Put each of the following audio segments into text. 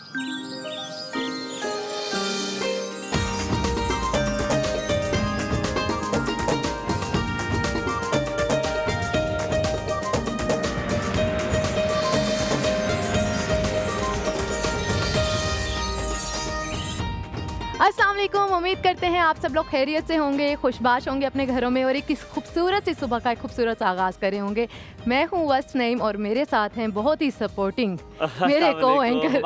अस्सलाम वालेकुम, उम्मीद करते हैं आप सब लोग खैरियत से होंगे, खुशबाश होंगे अपने घरों में और एक इस खूबसूरत सी सुबह का एक खूबसूरत सा आगाज़ करे होंगे। मैं हूँ वस्त नईम और मेरे साथ हैं बहुत ही सपोर्टिंग मेरे को एंकर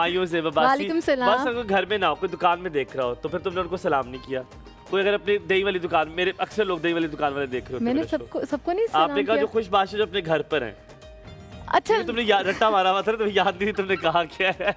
वालेकुम सलाम। बस घर में ना हो, कोई दुकान में देख रहा हो तो फिर तुमने उनको सलाम नहीं किया। कोई अगर अपनी दही वाली दुकान, मेरे अक्सर लोग दही वाली दुकान वाले देख रहे हो, मैंने सबको नहीं सलाम आपने कहा किया। जो खुशबाश जो अपने घर पर हैं। अच्छा तुमने रट्टा मारा हुआ था, तुम्हें याद नहीं तुमने कहा क्या है।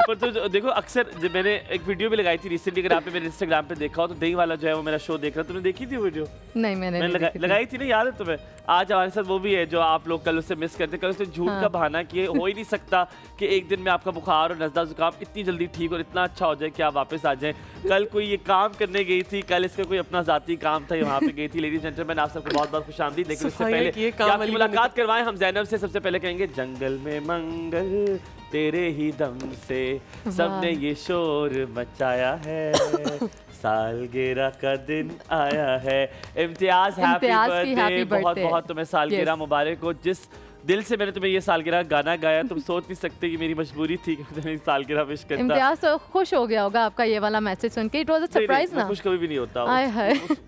पर तो देखो अक्सर मैंने एक वीडियो भी लगाई थी रिसेंटली, अगर आपने मेरे इंस्टाग्राम पे देखा हो तो दही वाला जो है वो मेरा शो देख रहा, तुमने देखी थी वीडियो? नहीं मैंने लगाई थी ना, याद है तुम्हें? आज हमारे साथ वो भी है जो आप लोग कल उससे मिस करते, कल उसने झूठ का बहाना किए। हो ही नहीं सकता कि एक दिन में आपका बुखार और नज़ला जुकाम इतनी जल्दी ठीक और इतना अच्छा हो जाए कि आप वापस आ जाएं। कल कोई ये काम करने गई थी, कल इसका कोई अपना जाती काम था, वहाँ पे गई थी। लेडीज जेंटलमैन आप सबको बहुत बहुत खुशामदीद। लेकिन उससे पहले कि आपकी मुलाकात करवाएं हम ज़ैनब से, सबसे पहले कहेंगे जंगल में मंगल तेरे ही दम से सबने ये शोर मचाया है, सालगिरह का दिन आया है। इम्तियाज हैप्पी बर्थडे, बहुत बहुत तुम्हें सालगिरह मुबारक हो। जिस दिल से मैंने तुम्हें ये सालगिरह गाना गाया, तुम सोच नहीं सकते कि मेरी मजबूरी थी कि तुम्हें सालगिरह विश करता। इम्तियाज तो खुश हो गया होगा आपका ये वाला मैसेज सुन के। इट वाज अ सरप्राइज ना। खुश कभी भी नहीं होता,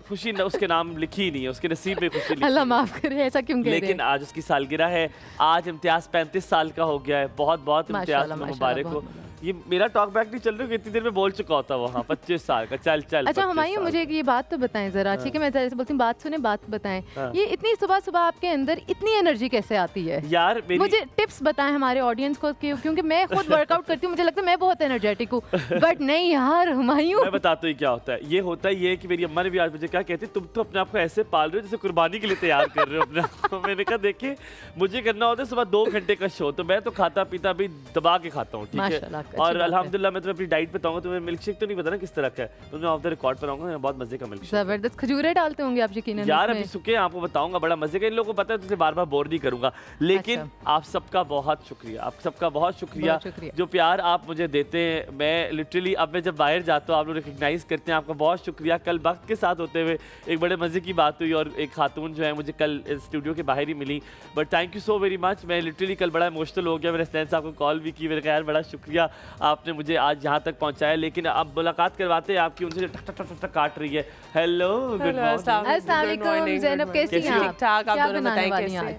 खुशी ना उसके नाम लिखी ही नहीं है, उसके नसीब में खुशी लिखी। अल्लाह माफ करे, ऐसा क्यों कह रहे हैं? लेकिन आज उसकी सालगिरह है। आज इम्तियाज 35 साल का हो गया है। बहुत बहुत इम्तियाज को मुबारक हो। ये मेरा टॉक बैक नहीं चल रहा, इतनी देर में बोल चुका होता वहाँ 25 साल का। चल चल। अच्छा हुमायूं, मुझे ये बात तो बताएं जरा, ठीक है? मैं जरा से बोलती हूँ, बात सुने, बात बताएं। ये इतनी सुबह सुबह आपके अंदर इतनी एनर्जी कैसे आती है यार? मुझे टिप्स बताएं हमारे ऑडियंस को, क्योंकि मैं खुद वर्कआउट करती हूँ, मुझे लगता है मैं बहुत एनर्जेटिक हूँ, बट नहीं यार हुमायूं। मैं बताता हूँ क्या होता है। ये होता है ये कि मेरी अम्मा ने भी आज मुझे क्या कहती, तुम तो अपने आप को ऐसे पाल रहे हो जैसे कुर्बानी के लिए तैयार कर रहे हो अपना। तो मैंने कहा देखिए, मुझे करना होता है सुबह 2 घंटे का शो, तो मैं तो खाता पीता भी दबा के खाता हूँ, ठीक है? और अल्हम्दुलिल्लाह मैं तुम्हें अपनी डाइट बताऊंगा। तुम्हें मिल्क शेक तो नहीं पता ना किस तरह का है, तो मैं ऑफ द रिकॉर्ड पर आऊंगा। बहुत मजे का मिल्क शेक, जबरदस्त खजूरें डालते होंगे आप यकीनन यार। अभी सुखे आपको बताऊंगा, बड़ा मजे का। इन लोगों को पता है, तुझे बार बार बोर नहीं करूंगा। लेकिन आप सबका बहुत शुक्रिया, आप सबका बहुत शुक्रिया जो प्यार आप मुझे देते हैं। मैं लिटरली अब मैं जब बाहर जाता हूँ आप लोग रिकग्नाइज करते हैं, आपका बहुत शुक्रिया। कल वक्त के साथ होते हुए एक बड़े मजे की बात हुई और एक खातून जो है मुझे कल स्टूडियो के बाहर ही मिली, but thank you so very much. मैं लिटरली कल बड़ा इमोशनल हो गया। मैंने स्टैंड साहब को कॉल भी की, मैंने कहा यार बड़ा शुक्रिया, आपने मुझे आज यहाँ तक पहुँचाया। लेकिन अब मुलाकात करवाते हैं आपकी, उनसे टक टक टक टक काट रही है। Hello, good morning. अस्सलाम वालेकुम ज़ैनब, कैसी हैं आप? ठीक ठाक, आप दोनों बताएं कैसे?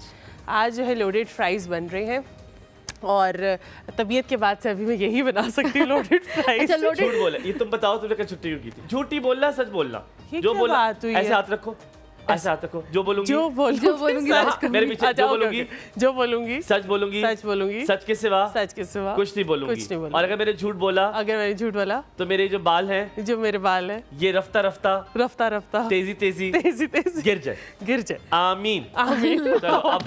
आज जो है लोडेड फ्राइज बन रहे हैं और तबीयत के बाद से अभी मैं यही बना सकती हूँ लोडेड फ्राइज। अच्छा, झूठ बोला ये तुम बताओ, तुमने कल छुट्टी क्यों की थी? झूठी बोलना, सच बोलना। जो बोला ऐसे हाथ रखो, ऐसे हाथ रखो। जो बोलूंगी मेरे पीछे, जो बोलूंगी सच बोलूंगी, सच के सिवा कुछ नहीं बोलूंगी। और अगर मैंने झूठ बोला तो मेरे जो बाल हैं ये रफ्ता रफ्ता तेजी गिर जाए। आमीन। चलो अब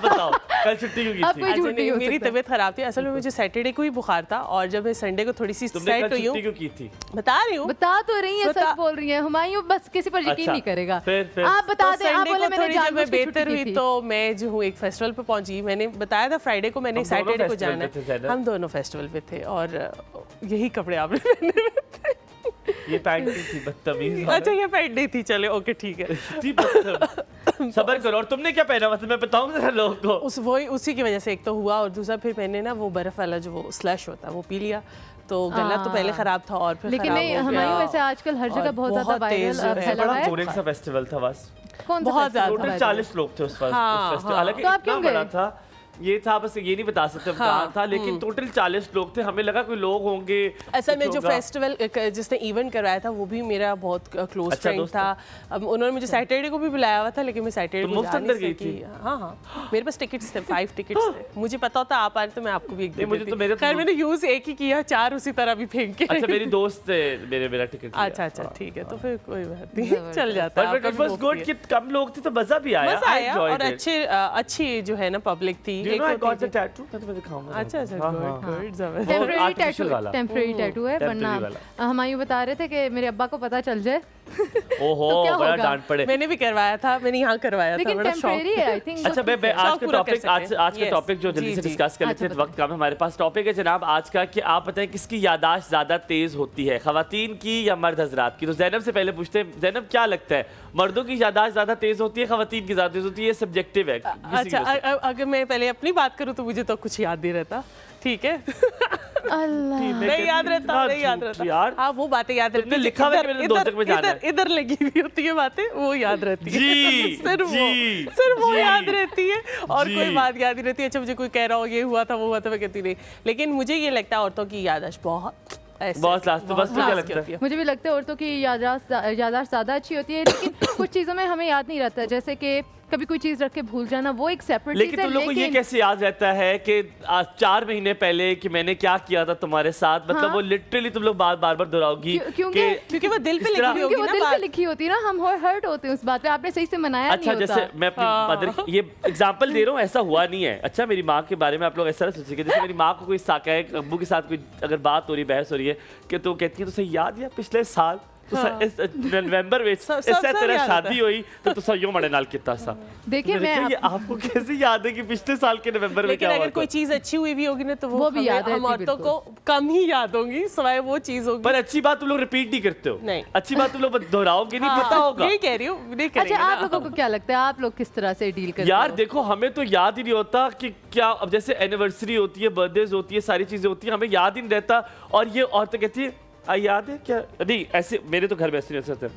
बताओ कल छुट्टी क्यों की थी? मेरी तबीयत खराब थी असल में, मुझे सैटरडे को ही बुखार था और जब मैं संडे को थोड़ी सी सेट हुई हूँ। क्यों की थी? बता रही हूँ, बता तो रही है, सच बोल रही है हुमायूं, बस किसी पर यकीन नहीं करेगा। फिर आप बता दें। आप बोले मैंने जब मैं बेहतर हुई तो मैं जो हूँ एक फेस्टिवल पे पहुंची। मैंने बताया था फ्राइडे को मैंने सैटरडे को जाना है। हम दोनों फेस्टिवल पे थे और यही कपड़े आपने पहने हुए थे। ये पैंट थी बदतमीज। अच्छा ये पैंट नहीं थी, चले ओके ठीक है। सबर करो। और तुमने क्या पहना हुआ था मैं बताऊं जरा लोगों को? उसी की वजह से एक तो हुआ और दूसरा फिर मैंने ना वो बर्फ वाला जो वो स्लश होता है वो पी लिया, तो गला तो पहले खराब था और फिर लेकिन नहीं हमारी वैसे आजकल हर जगह बहुत ज्यादा वायरल फैला है। बोरिंग सा फेस्टिवल था बस। कौन सा? बहुत ज्यादा, टोटल 40 लोग थे उस फेस्टिवल। हालांकि इतना बड़ा था ये था, बस ये नहीं बता सकते कहाँ था, लेकिन टोटल 40 लोग थे। हमें लगा कोई लोग होंगे। असल में जो फेस्टिवल जिसने इवेंट करवाया था वो भी मेरा बहुत क्लोज फ्रेंड था। अब उन्होंने मुझे सैटरडे को भी बुलाया हुआ था, लेकिन मैं सैटरडे को जा नहीं सकी। हाँ मेरे पास टिकट्स थे, 5 टिकट्स थे। मुझे पता होता आप आ रहे तो मैं आपको भी एक दे देती। खैर मैंने यूज एक ही किया, 4 उसी तरह भी फेंक के। अच्छा मेरी दोस्त मेरा टिकट। अच्छा ठीक है, तो फिर कोई बात नहीं, चल जाता है। बट इट वाज गुड कि कम लोग थे तो मजा भी आया और अच्छी जो है ना पब्लिक थी। अच्छा टेम्परेरी टैटू है, वरना हुमायूं बता रहे थे कि मेरे अब्बा को पता चल जाए ओहो तो क्या बड़ा होगा? डांट पड़े। मैंने भी करवाया था, मैंने यहाँ करवाया था, लेकिन बड़ा शौक। टेम्परेरी है आई थिंक। अच्छा मैं आज शौक का पूरा कर टॉपिक सकते हैं। आज का Yes, टॉपिक जो जल्दी जी, से जी। डिस्कस कर लेते हैं, अच्छा, वक्त कम है हमारे पास। टॉपिक है जनाब आज का कि आप बताएं किसकी याददाश्त ज्यादा तेज होती है, खवातीन की या मर्द हजरात की। तो जैनब से पहले पूछते हैं, जैनब क्या लगता है मर्दों की याददाश्त ज्यादा तेज होती है, खवातीन की ज्यादा तेज होती है? ये सब्जेक्टिव है किसी की अच्छा वजह से। अगर मैं पहले अपनी बात करूँ तो मुझे तो कुछ याद नहीं रहता, ठीक है। अल्लाह नहीं याद रहता, इतना नहीं याद झूठ रहता यार। हाँ वो बातें याद रहती तुमने लिखा हुआ है कि मेरे दोस्तों को जाना है। इधर लगी हुई होती है बातें, वो याद रहती है। जी, सिर्फ वो जी। याद रहती है और जी। कोई बात याद नहीं रहती। अच्छा मुझे कोई कह रहा हो ये हुआ था वो हुआ था, मैं कहती नहीं। लेकिन मुझे ये लगता है औरतों की याददाश्त बहुत ऐसे बहुत लास्ट बस क्या लास्ट लगता की होती है? मुझे भी लगता है औरतों की याददाश्त ज़्यादा अच्छी होती है, लेकिन कुछ चीज़ों में हमें याद नहीं रहता, जैसे कि कभी कोई चीज़ रख के भूल जाना, वो एक सेपरेट लेकिन चीज़ है। तुम लोग को ये कैसे याद रहता है कि 4 महीने पहले कि मैंने क्या किया था तुम्हारे साथ, मतलब हाँ। वो लिटरली तुम लोग बार बार दोहराओगी क्योंकि क्योंकि वो दिल पे इस लिखी तरह- हुई क्योंकि होगी वो ना दिल पे बात। लिखी होती है ना, हम हर्ट होते हैं उस बात पे, आपने सही से मनाया अच्छा नहीं जैसे होता। मैं अपनी मदर ये एग्जांपल दे रहा हूँ, ऐसा हुआ नहीं है। अच्छा मेरी माँ के बारे में आप लोग ऐसा ना सोचिए, जैसे मेरी माँ को कोई साका है, अब्बू के साथ कोई अगर बात हो रही, बहस हो रही है कि तो कहती है तो सही याद है पिछले साल नवंबर में सब इससे तेरा याद शादी हुई तो सही यो मड़े नाल कितना सा। देखिए मैंने मैं कहा, ये आपको कैसे याद है कि पिछले साल के नवंबर में लेकिन क्या हुआ अगर कोई था? चीज अच्छी हुई भी होगी ना तो वो भी हमें- याद हम रहती औरतों को कम ही याद होंगी, सिवाय वो चीज होगी। पर अच्छी बात तुम लोग रिपीट नहीं करते हो। नहीं। अच्छी बात तुम लोग दोहराओगे नहीं, हाँ, पता होगा। नहीं कह रही हूँ, नहीं करेंगे अच्छा आप ना। लोगों को क्या लगता है, आप लोग किस तरह से डील करते यार हो? देखो हमें तो याद ही नहीं होता कि क्या, अब जैसे एनिवर्सरी होती है, बर्थडेज होती है, सारी चीजें होती है, हमें याद ही नहीं रहता। और ये औरतें कहती है याद है क्या? नहीं ऐसे मेरे तो घर में ऐसे नहीं होते,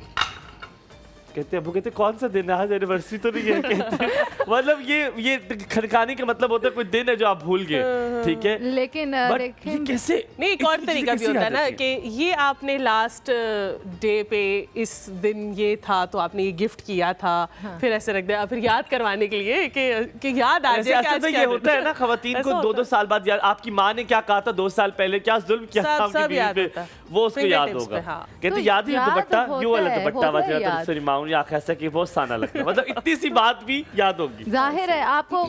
कहते अबू कहते कौन सा दिन है आज, एनिवर्सरी तो नहीं है कहते। मतलब ये खनकाने का मतलब होता है कोई दिन है जो आप भूल गए, ठीक है। लेकिन बट ये देखें कैसे नहीं एक और इतनी तरीका भी चीज़ें होता है कैसे ना याद रहती कि ये आपने लास्ट डे पे इस दिन ये था तो आपने ये गिफ्ट किया था, फिर ऐसे रख दिया, फिर याद करवाने के लिए कि याद आ ऐसे जाए कि असल आज में क्या ये दिन होता है ना, खवातीन ऐसा को होता 2-2 साल बाद याद, आपकी माँ ने क्या कहा था 2 साल पहले, क्या जुल्म किया था सब आपकी याद बीवी होता पे, है। वो उसको याद Fingertips होगा। पे, हाँ। कहते तो याद ही याद दुपट्टा होता यूं वाला है, दुपट्टा होता है बजा तो याद। सॉरी माँ ने आंख ऐसा कि बहुत साना लगता है, मतलब इतनी सी बात भी याद होगी। जाहिर है आपको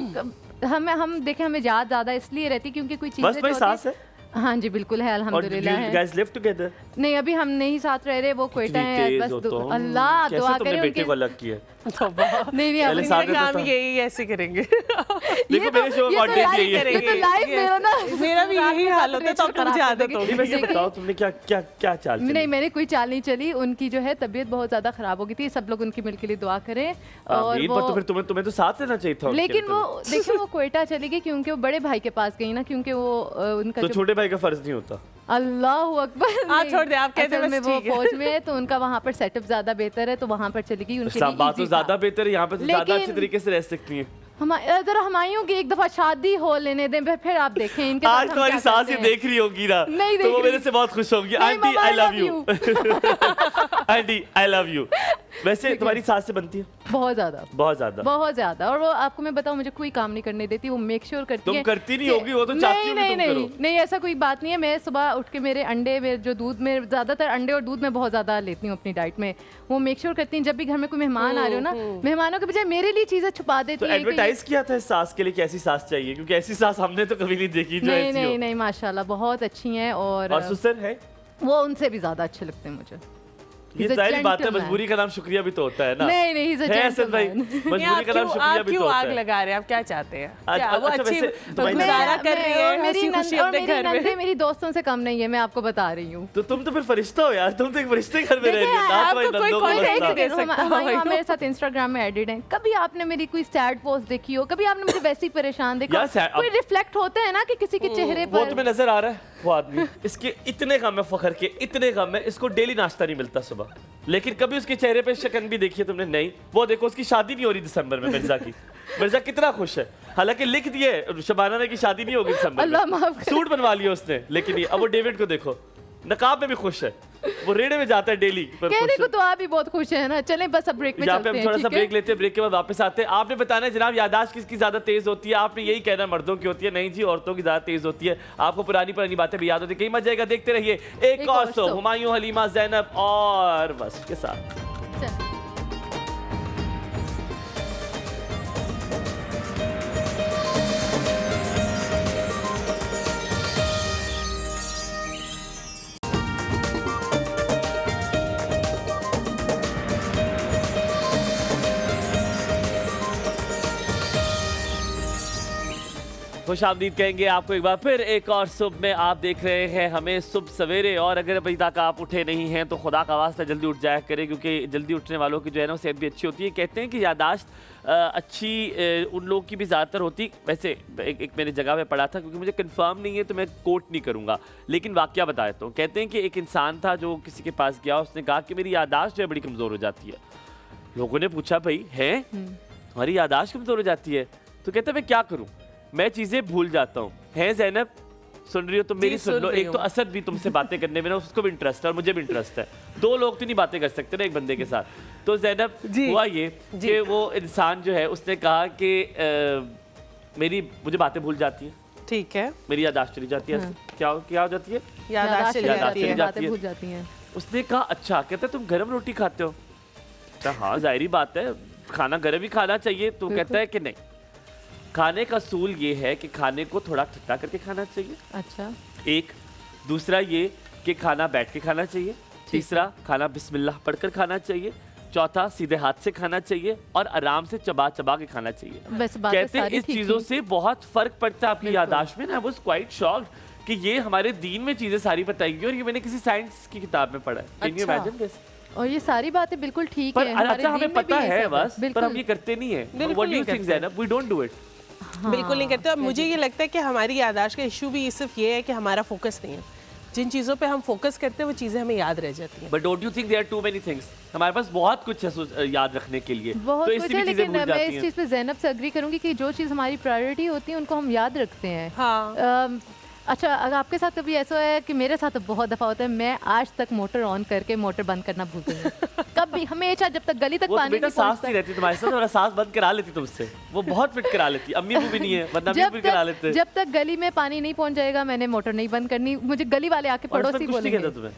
हम देखें हमें याद ज्यादा इसलिए रहती क्योंकि कोई चीजें बस भाई जो सास होती- है हाँ जी बिल्कुल है, और अल्हम्दुलिल्लाह है। Guys live together. नहीं अभी हम नहीं साथ रह रहे, वो क्वेटा है, तेज बस हो तुम। अल्लाह कैसे दुआ तुमने करें बेटे उनके। को अलग किया? नहीं नहीं पहले अभी साथ मेरा में तो काम था। यही ऐसे करेंगे। देखो मेरे शो ये तो कंटेंट live यही है। ये तो लाइव मेरा ना मेरा भी यही हाल होता है, तो अब तो मुझे खराब आदत कर होगी। नहीं वैसे देखिए- बताओ तुमने क्या क्या क्या चाल चली? नहीं मैंने कोई चाल नहीं चली, उनकी जो है तबीयत बहुत ज्यादा खराब हो गई थी, सब लोग उनकी मिल के लिए दुआ करें। और आमीन, वो पर तो फिर तुम्हें तो साथ रहना चाहिए था उनके, लेकिन तो। वो देखिए वो क्वेटा चली गई क्योंकि वो बड़े भाई के पास गई ना, क्योंकि वो उनका तो जो छोटे भाई का फर्ज नहीं होता। अल्लाह अकबर हाँ, नहीं। छोड़ दे, आप कहते असल बस में वो ठीक है। फौज में है तो उनका वहाँ पर सेटअप ज्यादा बेहतर है, तो वहाँ पर चली गई, उनके इस्लाम बात तो लिए ज्यादा बेहतर है, यहाँ पे तो ज्यादा लेकिन- अच्छे तरीके से रह सकती हैं। जरा हमायूं की एक दफा शादी हो लेने दें, फिर आप देखें इनके साथ आज हम तुम्हारी क्या सास करते ये हैं। देख रही होगी ना, नहीं तो देख वो रही। मेरे से बहुत खुश होगी। नहीं, aunty mama, I I love love you. Aunty I love you. वैसे तुम्हारी सास से बनती है बहुत ज्यादा बहुत ज्यादा। बहुत ज्यादा, और वो आपको मैं बताऊं मुझे कोई काम नहीं करने देती, वो मेक श्योर करती तुम है करती नहीं कि- होगी, वो तो चाहती होगी नहीं तुम नहीं करो। नहीं ऐसा कोई बात नहीं है। मैं सुबह उठ के मेरे अंडे में जो दूध में ज्यादातर अंडे और दूध में बहुत ज्यादा लेती हूँ अपनी डाइट में, वो मेक श्योर करती हैं जब भी घर में कोई मेहमान आ रहे हो ना, मेहमानों के बजाय मेरे लिए चीजें छुपा देती तो हैं कि ये- एडवर्टाइज किया था इस सास के लिए कि ऐसी सास चाहिए, क्योंकि ऐसी सास हमने तो कभी नहीं देखी जो नहीं ऐसी नहीं हो। नहीं माशाल्लाह बहुत अच्छी हैं, और और सुसर है, वो उनसे भी ज्यादा अच्छे लगते हैं मुझे। ये He's a जाहिर बात है, gentleman. मजबूरी का नाम शुक्रिया भी तो होता है ना। नहीं नहीं he's a है असद भाई, gentleman. नहीं, मजबूरी का नाम शुक्रिया आप भी तो क्यों होता आग है। लगा रहे हैं? आप क्या चाहते हैं? आज- क्या वो अच्छा, अच्छी वैसे तुम्हारी- गुजारा कर रही है, मेरी हंसी खुशी और अपने मेरी घर नंदे में। मेरी दोस्तों से कम नहीं है, मैं आपको बता रही हूँ। तो तुम तो फिर फरिश्ता हो यार, तुम तो एक फरिश्ते घर में रह रही हो। देखिए, ना आपको तुम्हारी कोई नंदों का कोई मसला। नहीं दे सकता भाई। मेरे साथ इंस्टाग्राम में एडिट हैं, कभी आपने मेरी कोई सैड पोस्ट देखी हो, कभी आपने मुझे वैसे ही परेशान देखा यार, हो? कोई रिफ्लेक्ट होता है ना कि किसी के चेहरे वो पर। तुम्हें नजर आ रहा है वो आदमी, इसके इतने कम है फखर के, इतने कम है, इसको डेली नाश्ता नहीं मिलता सुबह, लेकिन कभी उसके चेहरे पे शकन भी देखी है तुमने? नहीं। वो देखो उसकी शादी नहीं हो रही दिसंबर में मिर्जा की, मिर्जा कितना खुश है, हालांकि लिख दिए शबाना ने की शादी नहीं होगी दिसंबर अल्लाह में, माफ करे। सूट बनवा लिया उसने, लेकिन ये अब वो डेविड को देखो नकाब में भी खुश है, वो रेड़े में जाता है डेली पर कहने खुश को है। तो आप भी बहुत खुश हैं ना। चलें बस अब ब्रेक में यहाँ पे चलते हम हैं, थोड़ा सा ठीक है? ब्रेक लेते हैं, ब्रेक के बाद वापस आते हैं। आपने बताना है जनाब यादाश्त किसकी ज्यादा तेज होती है, आपने यही कहना है मर्दों की होती है, नहीं जी औरतों की ज्यादा तेज होती है। आपको पुरानी पुरानी बातें भी याद होती है, कहीं मत जाएगा, देखते रहिए एक और सो हुमायूं, हलीमा, जैनब और वस्फ के साथ। चल। खुशामदीद कहेंगे आपको एक बार फिर एक और सुबह में। आप देख रहे हैं हमें सुबह सवेरे, और अगर अभी तक आप उठे नहीं हैं तो खुदा का वास्ता जल्दी उठ जाया करें, क्योंकि जल्दी उठने वालों की जो है ना सेहत भी अच्छी होती है। कहते हैं कि यादाश्त अच्छी उन लोगों की भी ज़्यादातर होती। वैसे एक मैंने जगह पे पढ़ा था, क्योंकि मुझे कंफर्म नहीं है तो मैं कोट नहीं करूँगा, लेकिन वाकया बता देता हूँ। कहते हैं कि एक इंसान था जो किसी के पास गया, उसने कहा कि मेरी यादाश्त जो है बड़ी कमज़ोर हो जाती है। लोगों ने पूछा भाई है हमारी यादाश्त कमज़ोर हो जाती है? तो कहते मैं क्या करूँ, मैं चीज़ें भूल जाता हूँ। है ज़ैनब, सुन रही हो तो मेरी सुन लो। एक तो असद भी तुमसे बातें करने में ना, उसको भी इंटरेस्ट है और मुझे भी इंटरेस्ट है। दो लोग तो नहीं बातें कर सकते ना एक बंदे के साथ। तो ज़ैनब हुआ ये कि वो इंसान जो है उसने कहा कि मुझे बातें भूल जाती हैं। ठीक है, मेरी यादाश्त चली जाती है। क्या हो जाती है? यादाश्त चली जाती है। उसने कहा अच्छा, कहता तुम गरम रोटी खाते हो? हाँ जाहिर बात है, खाना गर्म ही खाना चाहिए। तो कहता है कि नहीं, खाने का असूल ये है कि खाने को थोड़ा ठंडा करके खाना चाहिए। अच्छा, एक दूसरा ये कि खाना बैठ के खाना चाहिए। तीसरा, खाना बिस्मिल्लाह पढ़कर खाना चाहिए। चौथा, सीधे हाथ से खाना चाहिए और आराम से चबा चबा के खाना चाहिए। बस कहते हैं इस चीजों से बहुत फर्क पड़ता है आपकी यादाश्त में ना। आई वाज क्वाइट शॉक्ड कि ये हमारे दीन में चीजें सारी बताई गई और ये मैंने किसी साइंस की किताब में पढ़ा है। Can you imagine this? और ये सारी बातें बिल्कुल ठीक पर है, अच्छा हमें पता है बस, पर हम ये करते नहीं है। बिल्कुल व्हाट डू यू नहीं think Zainab? We don't do it. बिल्कुल नहीं करते। और मुझे ये लगता है कि हमारी यादाश्त का इशू भी सिर्फ ये है कि हमारा फोकस नहीं है। जिन चीज़ों पे हम फोकस करते हैं वो चीज़ें हमें याद रह जाती हैं। But don't you think there are too many things? हमारे पास बहुत कुछ है याद रखने के लिए, बहुत तो कुछ इसलिए है, भी चीजें लेकिन भूल मैं जाती इस हैं। चीज़ पे ज़ैनब से एग्री करूंगी कि जो चीज़ हमारी प्रायोरिटी होती है उनको हम याद रखते हैं। हाँ। अच्छा, अगर आपके साथ कभी ऐसा है कि मेरे साथ तो बहुत दफ़ा होता है, मैं आज तक मोटर ऑन करके मोटर बंद करना भूल गई हूँ। कभी हमेशा जब तक गली तक वो तो पानी बेटा नहीं सांस पहुंचता। नहीं रहती तुम्हारे साथ, और सांस बंद करा लेती तुमसे। वो बहुत फिट करा लेती। अम्मी वो भी नहीं है, वरना भी करा लेते। जब तक गली में पानी नहीं पहुंच जाएगा मैंने मोटर नहीं बंद करनी। मुझे गली वाले आके पड़ोसी बोलेंगे। तुम्हें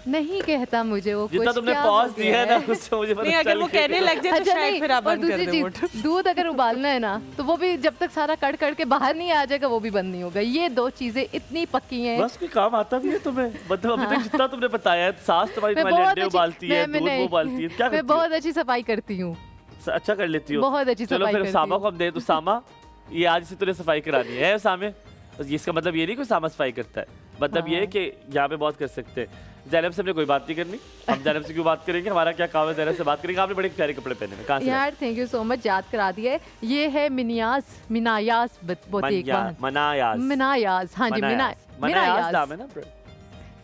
नहीं कहता मुझे वो जितना कुछ तुमने क्या पॉज हो दिया है गया ना, उससे मुझे पता नहीं, अगर वो कहने लग जाए तो अच्छा, शायद नहीं, फिर आप और बंद कर दूसरी दें चीज, मोटर। दूध अगर उबालना है ना तो वो भी जब तक सारा कड़ के बाहर नहीं आ जाएगा वो भी बंद नहीं होगा। ये दो चीजें इतनी पक्की हैं। बस कोई काम आता भी है तुम्हें? मतलब अभी तक जितना तुमने बताया है, सास तुम्हारी मैं तुम्हारे बहुत अंडे उबालती है, दूध वो उबालती है, क्या मैं करती बहुत अच्छी सफाई करती हूँ। हो? अच्छा कर लेती हो, बहुत अच्छी चलो सफाई फिर करती सामा हूँ। को हम दे। तो सामा, ये आज से तूने सफाई करानी है सामे। इसका मतलब ये नहीं कि सामा सफाई करता है, मतलब ये है कि यहाँ पे बहुत कर सकते हैं। ज़ैनब से हमने कोई बात नहीं करनी। हम ज़ैनब से क्यों बात करेंगे? हमारा क्या काम है ज़ैनब से बात करेंगे। आपने बड़े प्यारे कपड़े पहने हैं, कहाँ से? यार थैंक यू सो मच, याद करा दिए। ये है मिनायास बुटीक। मिनायास, हाँ जी, मनायास नाम है ना?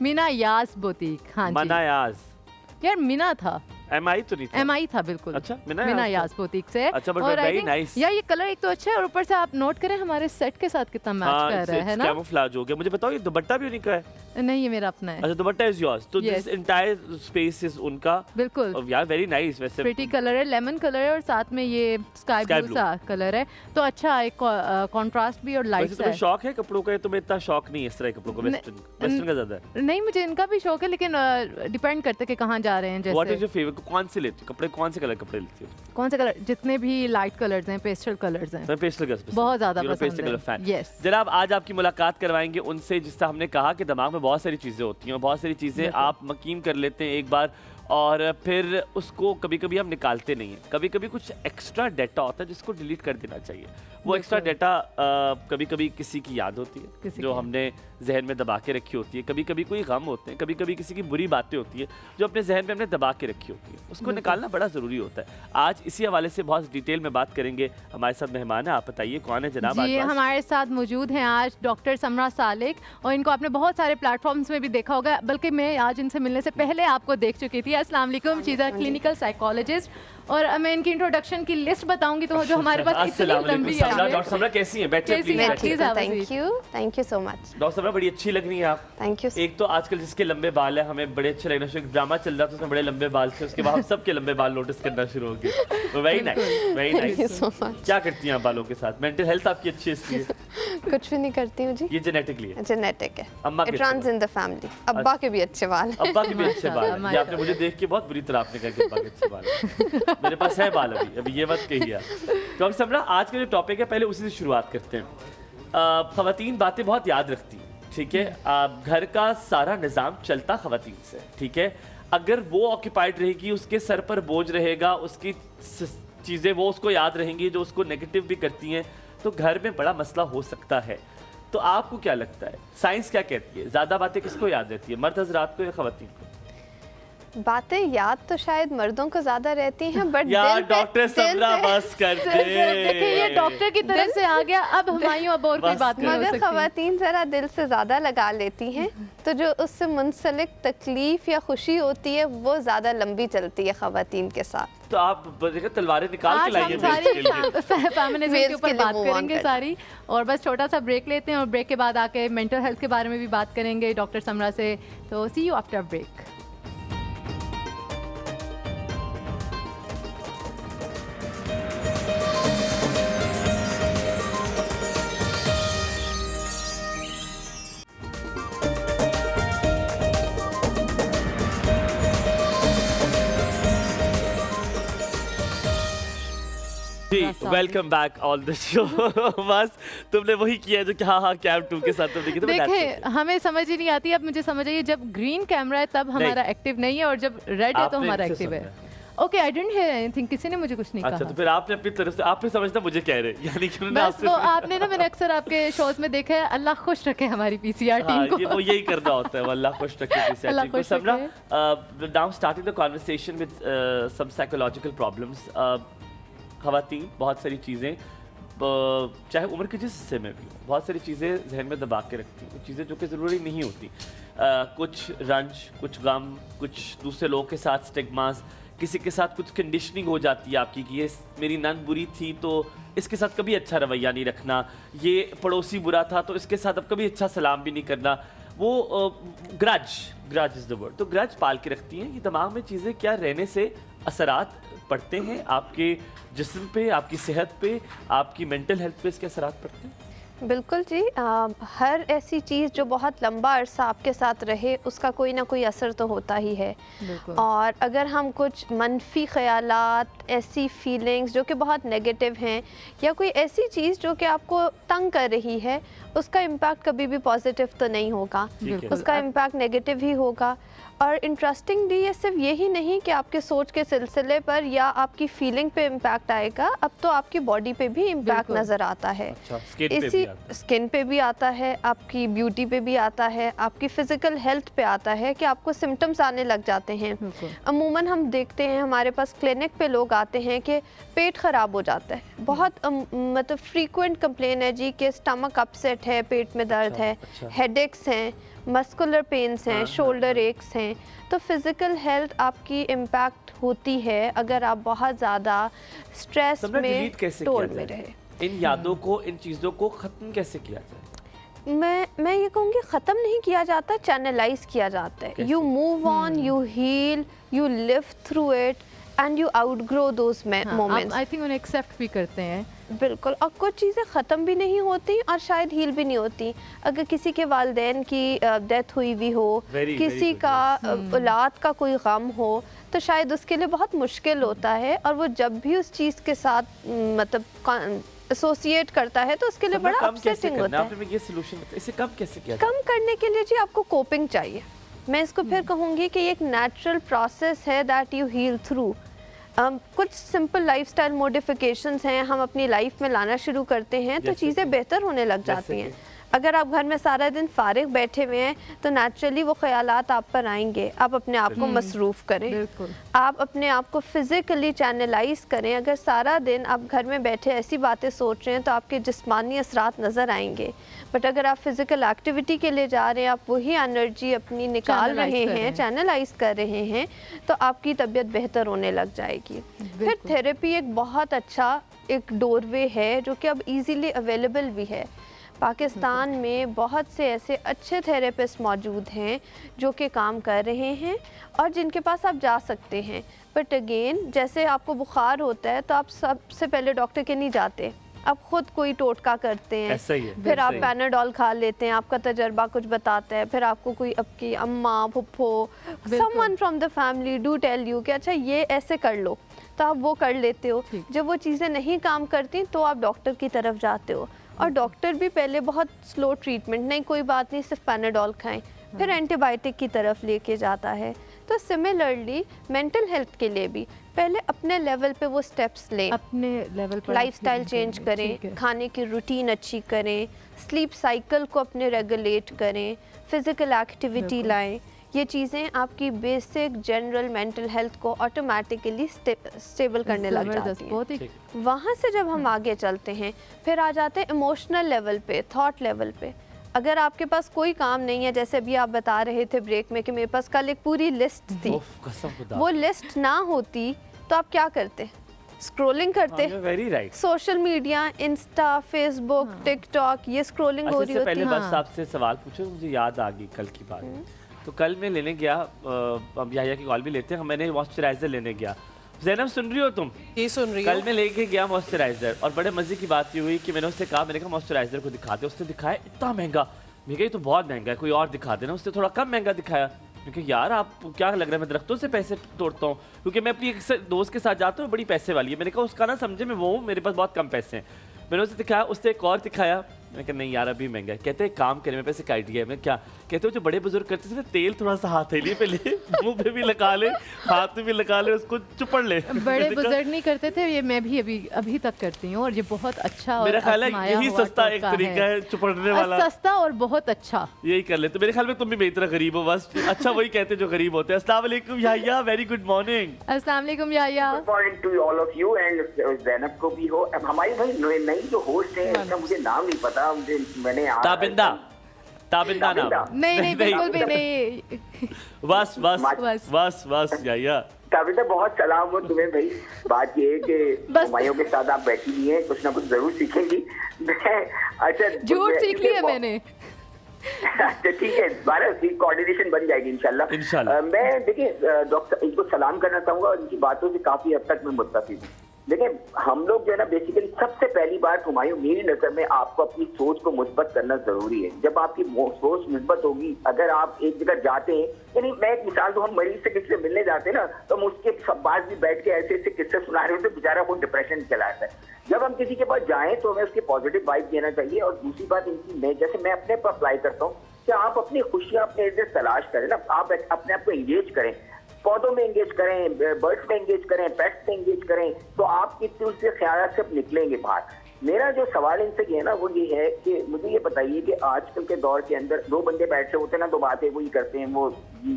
मिनायास बुटीक, हाँ जी। मनायास यार मिना था, MI तो नहीं था? MI था बिल्कुल। अच्छा, मिनायास बुटीक से। अच्छा, but और I very think nice। यार ये कलर एक तो अच्छा है, और ऊपर से आप नोट करें हमारे सेट के साथ कितना मैच कर रहा है ना। कैमोफ्लेज हो गया। मुझे बताओ ये दुपट्टा भी उन्हीं का है? नहीं, ये मेरा अपना है। अच्छा, दुपट्टा इज योर्स। तो Yes। This entire space is उनका। बिल्कुल यार वेरी नाइस। वैसे प्रिटी कलर है, लेमन कलर है, और साथ में ये स्काई ब्लू सा कलर है। तो अच्छा एक कंट्रास्ट भी और वैसे लाइट तुम्हें है। शौक है कपड़ों का? तुम्हें इतना शौक नहीं है इस तरह के कपड़ों का? वेस्टर्न का ज्यादा है? नहीं, मुझे इनका भी शौक है, लेकिन डिपेंड करते कि कहाँ जा रहे हैं। व्हाट इज जैसे योर फेवरेट? कौन से लेती हो कपड़े? कौन से कलर कपड़े लेती हो? कौन से कलर? जितने भी लाइट कलर्स हैं, पेस्टल कलर्स हैं, मैं पेस्टल कलर बहुत ज्यादा पसंद पेस्टल है। Colour fan. Yes। जनाब, आज आपकी मुलाकात करवाएंगे उनसे जिससे हमने कहा कि दिमाग में बहुत सारी चीजें होती हैं, बहुत सारी चीजें आप मकीम कर लेते हैं एक बार, और फिर उसको कभी कभी हम निकालते नहीं हैं। कभी कभी कुछ एक्स्ट्रा डाटा होता है जिसको डिलीट कर देना चाहिए। वो एक्स्ट्रा डाटा कभी कभी किसी की याद होती है जो हमने जहन में दबा के रखी होती है। कभी कभी कोई गम होते हैं, कभी कभी किसी की बुरी बातें होती है जो अपने जहन में हमने दबा के रखी होती है। उसको निकालना बड़ा ज़रूरी होता है। आज इसी हवाले से बहुत डिटेल में बात करेंगे। हमारे साथ मेहमान है, आप बताइए कौन है जनाब? जी, हमारे साथ मौजूद हैं आज डॉक्टर समरा सालिक, और इनको आपने बहुत सारे प्लेटफॉर्म्स में भी देखा होगा, बल्कि मैं आज इनसे मिलने से पहले आपको देख चुकी थी। अस्सलाम वालेकुम। She is a clinical psychologist, और मैं इनकी इंट्रोडक्शन की लिस्ट बताऊंगी तो जो हमारे पास इतनी लंबी है। डॉक्टर समरा कैसी हैं? बैठिए कैसी प्लीज। हैं? बैठिए। Thank you so much. Doctor Samra बड़ी अच्छी लग रही है आप। Thank you. एक तो आजकल जिसके लंबे बाल है हमें बड़े अच्छे लगना शुरू। ड्रामा चल रहा था उसमें बड़े लंबे बाल थे, उसके बाद हम सबके लंबे बाल नोटिस करना शुरू हो गए। Very nice, very nice. क्या करती हैं आप बालों के साथ? मेंटल हेल्थ आपकी अच्छी है इसलिए? कुछ भी नहीं करती हूँ जी। ये जेनेटिकली है? जेनेटिक है। अम्मा के it runs in the family. अब्बा के भी अच्छे बाल हैं। अब्बा के भी अच्छे बाल हैं। ये आपने मुझे देख के बहुत बुरी तरह आपने कहा कि अब्बा के अच्छे बाल हैं। मेरे पास है बाल अभी ये मत कहिए आप। तो डॉक्टर समरा, आज का जो टॉपिक है पहले उसी से शुरुआत करते हैं। ख़वातीन बातें बहुत याद रखती हैं, ठीक है? घर का सारा निज़ाम चलता ख़वातीन से, ठीक है? अगर वो ऑक्यूपाइड रहेगी, उसके सर पर बोझ रहेगा, उसकी चीज़ें वो उसको याद रहेंगी जो उसको नेगेटिव भी करती हैं, तो घर में बड़ा मसला हो सकता है। तो आपको क्या लगता है, साइंस क्या कहती है, ज़्यादा बातें किसको याद रहती है, मर्द हजरात को या ख़वातीन को? बातें याद तो शायद मर्दों को ज्यादा रहती हैं, बट यार डॉक्टर समरा बस कर दे। देखिए ये डॉक्टर की तरफ से आ गया, अब हुमायूं अब और कोई बस बात नहीं हो मगर सकती। खवातीन जरा दिल से ज्यादा लगा लेती हैं, तो जो उससे मुंसलिक तकलीफ या खुशी होती है वो ज्यादा लंबी चलती है खवातीन के साथ। तो आप देखिए तलवारें निकाल के आज लाइए हम मेरे के लिए। सारी फेमिनिज्म के Males ऊपर के लिए बात move on करेंगे करते सारी, और बस छोटा सा ब्रेक लेते हैं और ब्रेक के बाद आके मेंटल हेल्थ के बारे में भी बात करेंगे डॉक्टर समरा से। तो सी यू आफ्टर ब्रेक। जी welcome back on the show. बस तुमने वही किया जो कि हाँ कैम 2 के साथ तुमने किया। देखिए हमें समझ ही नहीं आती, अब मुझे समझ आई जब ग्रीन कैमरा है तब हमारा एक्टिव नहीं है और जब रेड है तो हमारा एक्टिव है। Okay I didn't hear anything, किसी ने मुझे कुछ नहीं अच्छा कहा। तो फिर आपने अपनी तरफ से, आपने समझता मुझे कह रहे, यानी कि उन्होंने बस आपसे वो आपने ना, मैंने अक्सर आपके शोज में देखा है, अल्लाह खुश रखे हमारी पीसीआर टीम को। ये वो यही करना होता है, वो अल्लाह खुश रखे पीसीआर अल्लाह टीम को। खुश Samra, now starting the conversation with some psychological problems. खवातीन बहुत सारी चीज़ें, चाहे उम्र के जिस हिस्से में भी हो, बहुत सारी चीज़ें जहन में दबा के रखती हैं, कुछ चीज़ें जो कि ज़रूरी नहीं होती। कुछ रंज, कुछ गम, कुछ दूसरे लोगों के साथ स्टिग्मास, किसी के साथ कुछ कंडीशनिंग हो जाती है आपकी कि ये मेरी नंद बुरी थी तो इसके साथ कभी अच्छा रवैया नहीं रखना, ये पड़ोसी बुरा था तो इसके साथ अब कभी अच्छा सलाम भी नहीं करना। वो ग्रज इज़ द वर्ड। तो ग्रज पाल के रखती हैं। ये दिमाग में चीज़ें क्या रहने से असरात पड़ते हैं आपके जिस्म पे, आपकी सेहत पे, आपकी मेंटल हेल्थ पे इसके असरात पड़ते हैं? बिल्कुल जी, हर ऐसी चीज़ जो बहुत लंबा अरसा आपके साथ रहे उसका कोई ना कोई असर तो होता ही है। और अगर हम कुछ मनफी ख़यालात, ऐसी फीलिंग्स जो कि बहुत नेगेटिव हैं, या कोई ऐसी चीज़ जो कि आपको तंग कर रही है, उसका इम्पैक्ट कभी भी पॉजिटिव तो नहीं होगा, उसका इम्पैक्ट नेगेटिव ही होगा। और इंटरेस्टिंगली ये सिर्फ यही नहीं कि आपके सोच के सिलसिले पर या आपकी फीलिंग पे इम्पैक्ट आएगा, अब तो आपकी बॉडी पे भी इम्पैक्ट नज़र आता है। अच्छा, इसी स्किन पे भी आता है, आपकी ब्यूटी पे भी आता है, आपकी फ़िज़िकल हेल्थ पे आता है कि आपको सिम्टम्स आने लग जाते हैं। अमूमन हम देखते हैं हमारे पास क्लिनिक पे लोग आते हैं कि पेट ख़राब हो जाता है, बहुत मतलब फ्रीक्वेंट कंप्लेन है जी कि स्टमक अपसेट है, पेट में दर्द है, हेडेक्स हैं, मस्कुलर पेन्स हैं, शोल्डर एक्स हैं। तो फिज़िकल हेल्थ आपकी इम्पैक्ट होती है अगर आप बहुत ज़्यादा स्ट्रेस में, टोल में रहे। इन यादों को, इन चीज़ों को ख़त्म कैसे किया जाए? मैं ये कहूँगी ख़त्म नहीं किया जाता, चैनलाइज किया जाता है। You move on, you heal, you live through it and you outgrow those moments. I think उन्हें एक्सेप्ट भी करते हैं। बिल्कुल, और कुछ चीज़ें ख़त्म भी नहीं होती और शायद हील भी नहीं होती। अगर किसी के वालिदैन की डेथ हुई भी हो, किसी का औलाद का कोई गम हो, तो शायद उसके लिए बहुत मुश्किल होता है, और वो जब भी उस चीज़ के साथ मतलब एसोसिएट करता है तो उसके लिए बड़ा अपसेटिंग होता है। ये सॉल्यूशन इसे कम कैसे किया? कम करने के लिए जी आपको कोपिंग चाहिए। मैं इसको फिर कहूँगी कि ये एक नेचुरल प्रोसेस है दैट यू हील थ्रू। कुछ सिंपल लाइफस्टाइल मॉडिफिकेशंस हैं, हम अपनी लाइफ में लाना शुरू करते हैं तो चीज़ें बेहतर होने लग जाती हैं। अगर आप घर में सारा दिन फारिग बैठे हुए हैं तो नेचुरली वो ख्यालात आप पर आएंगे। आप अपने आप को मसरूफ़ करें, आप अपने आप को फिज़िकली चैनलाइज करें। अगर सारा दिन आप घर में बैठे ऐसी बातें सोच रहे हैं तो आपके जिस्मानी असरात नज़र आएंगे। बट अगर आप फिज़िकल एक्टिविटी के लिए जा रहे हैं, आप वही एनर्जी अपनी निकाल रहे हैं, चैनलाइज कर रहे हैं, तो आपकी तबीयत बेहतर होने लग जाएगी। फिर थेरेपी एक बहुत अच्छा एक डोरवे है जो कि अब ईज़िली अवेलेबल भी है। पाकिस्तान में बहुत से ऐसे अच्छे थेरेपिस्ट मौजूद हैं जो कि काम कर रहे हैं और जिनके पास आप जा सकते हैं। बट अगेन, जैसे आपको बुखार होता है तो आप सबसे पहले डॉक्टर के नहीं जाते, आप खुद कोई टोटका करते हैं, ऐसा ही है, फिर आप पैनाडोल खा लेते हैं, आपका तजर्बा कुछ बताता है, फिर आपको कोई आपकी अम्मा, फुफ्फो, someone from the family do tell you कि अच्छा ये ऐसे कर लो, तो आप वो कर लेते हो। जब वो चीज़ें नहीं काम करती तो आप डॉक्टर की तरफ जाते हो, और डॉक्टर भी पहले बहुत स्लो ट्रीटमेंट, नहीं कोई बात नहीं सिर्फ पैनाडोल खाएं, फिर एंटीबायोटिक की तरफ लेके जाता है। तो सिमिलरली मेंटल हेल्थ के लिए भी पहले अपने लेवल पे वो स्टेप्स लें, अपने लेवल पर लाइफस्टाइल आप चेंज ठीक करें, है। खाने की रूटीन अच्छी करें, स्लीप साइकिल को अपने रेगुलेट करें, फिजिकल एक्टिविटी लाएं। ये चीज़ें आपकी बेसिक जनरल मेंटल हेल्थ को ऑटोमेटिकली स्टेबल करने लग जबरदस्त, जाती हैं। बहुत ही वहाँ से जब हम आगे चलते हैं फिर आ जाते हैं इमोशनल लेवल पे, थॉट लेवल पे। अगर आपके पास कोई काम नहीं है, जैसे अभी आप बता रहे थे ब्रेक में कि मेरे पास कल एक पूरी लिस्ट थी, उफ, कसम खुदा। वो लिस्ट ना होती तो आप क्या करते? स्क्रॉलिंग करते, very right. Social media, Insta, Facebook, TikTok, ये स्क्रॉलिंग हो रही अच्छा, होती पहले है। बस आपसे सवाल पूछो, मुझे याद आ गई कल की बात। तो कल मैं लेने गया, अब याया की कॉल भी लेते हैं, मैंने मॉइस्चराइजर लेने गया। जैनब सुन रही हो तुम? ये सुन रही कल हूँ। मैं लेके गया मॉइस्चराइजर, और बड़े मजे की बात ये हुई कि मैंने उससे कहा, मैंने कहा मॉइस्चराइजर को दिखा दे। उसने दिखाया इतना महंगा, मैं कहा ये तो बहुत महंगा है, कोई और दिखा देना। उसने थोड़ा कम महंगा दिखाया। क्योंकि यार आप क्या लग रहा है मैं दरख्तों से पैसे तोड़ता हूँ? क्योंकि मैं अपनी एक दोस्त के साथ जाता हूँ, बड़ी पैसे वाली है। मैंने कहा उसका ना समझे मैं वो हूँ, मेरे पास बहुत कम पैसे हैं। मैंने उसे दिखाया, उससे एक और दिखाया। मैंने कहा नहीं यार अभी महंगा है। कहते हैं काम करें, मेरे पास एक आइडिया है। मैं क्या कहते हो, जो बड़े बुजुर्ग करते थे, तेल थोड़ा सा हथेली पे ले, मुंह पे भी लगा ले, हाथ में भी लगा ले, उसको चुपड़ ले। बड़े बुजुर्ग नहीं करते थे, ये मैं भी अभी तक करती हूँ, और ये बहुत अच्छा और मेरा ख्याल है आजमाया यही हुआ सस्ता एक टोटका तरीका है चुपड़ने वाला। सस्ता और बहुत अच्छा। यही कर ले। तो मेरे ख्याल में तुम भी मेरी तरह गरीब हो बस। अच्छा वही कहते जो गरीब होते हैं। अस्सलाम वालेकुम याया, वेरी गुड मॉर्निंग। अस्सलाम वालेकुम याया। Good morning to all of you and Zainab को भी हो। अब हमारी भाई नई जो होस्ट है उसका मुझे नाम नहीं पता, मैंने ताबिंदा, ताबिंदा नाम। नहीं बिल्कुल भी नहीं। बस बस बस। बस बस याया। ताबिंदा बहुत सलाम हो तुम्हें भाई। बात ये है कि बस। हुमायूं के साथ आप बैठी हुई हैं, कुछ ना कुछ जरूर सीखेंगी। अच्छा झूठ सीख लिया मैंने। अच्छा ठीक है, बारह की कोऑर्डिनेशन बन जाएगी इंशाल्लाह। इंशाल्लाह। मैं देखिए डॉक्टर इनको सलाम करना चाहूंगा, और इनकी बातों से काफी हद तक मैं मुत्तफिक हूँ। देखिए हम लोग जो है ना बेसिकली सबसे पहली बात हुमायूं, मेरी नजर में आपको अपनी सोच को मुस्बत करना जरूरी है। जब आपकी सोच मुस्बत होगी, अगर आप एक जगह जाते हैं, यानी मैं एक मिसाल दूं, हम मरीज से किसी से मिलने जाते हैं ना, तो हम उसके सब पास भी बैठ के ऐसे ऐसे किस्से सुना रहे होते, बेचारा वो डिप्रेशन चला जाता है। जब हम किसी के पास जाएं तो हमें उसके पॉजिटिव वाइब देना चाहिए। और दूसरी बात इनकी, मैं जैसे मैं अपने पर अप्लाई करता हूँ कि आप अपनी खुशियां अपने इधर तलाश करें ना, आप अपने आप को एंगेज करें, पौधों में एंगेज करें, बर्ड्स में एंगेज करें, पेट्स में एंगेज करें, तो आप कितने उससे ख्याल से निकलेंगे बाहर। मेरा जो सवाल इनसे ये है ना वो ये है कि मुझे ये बताइए कि आजकल के दौर के अंदर दो बंदे बैठे होते हैं ना, दो बातें वही करते हैं, वो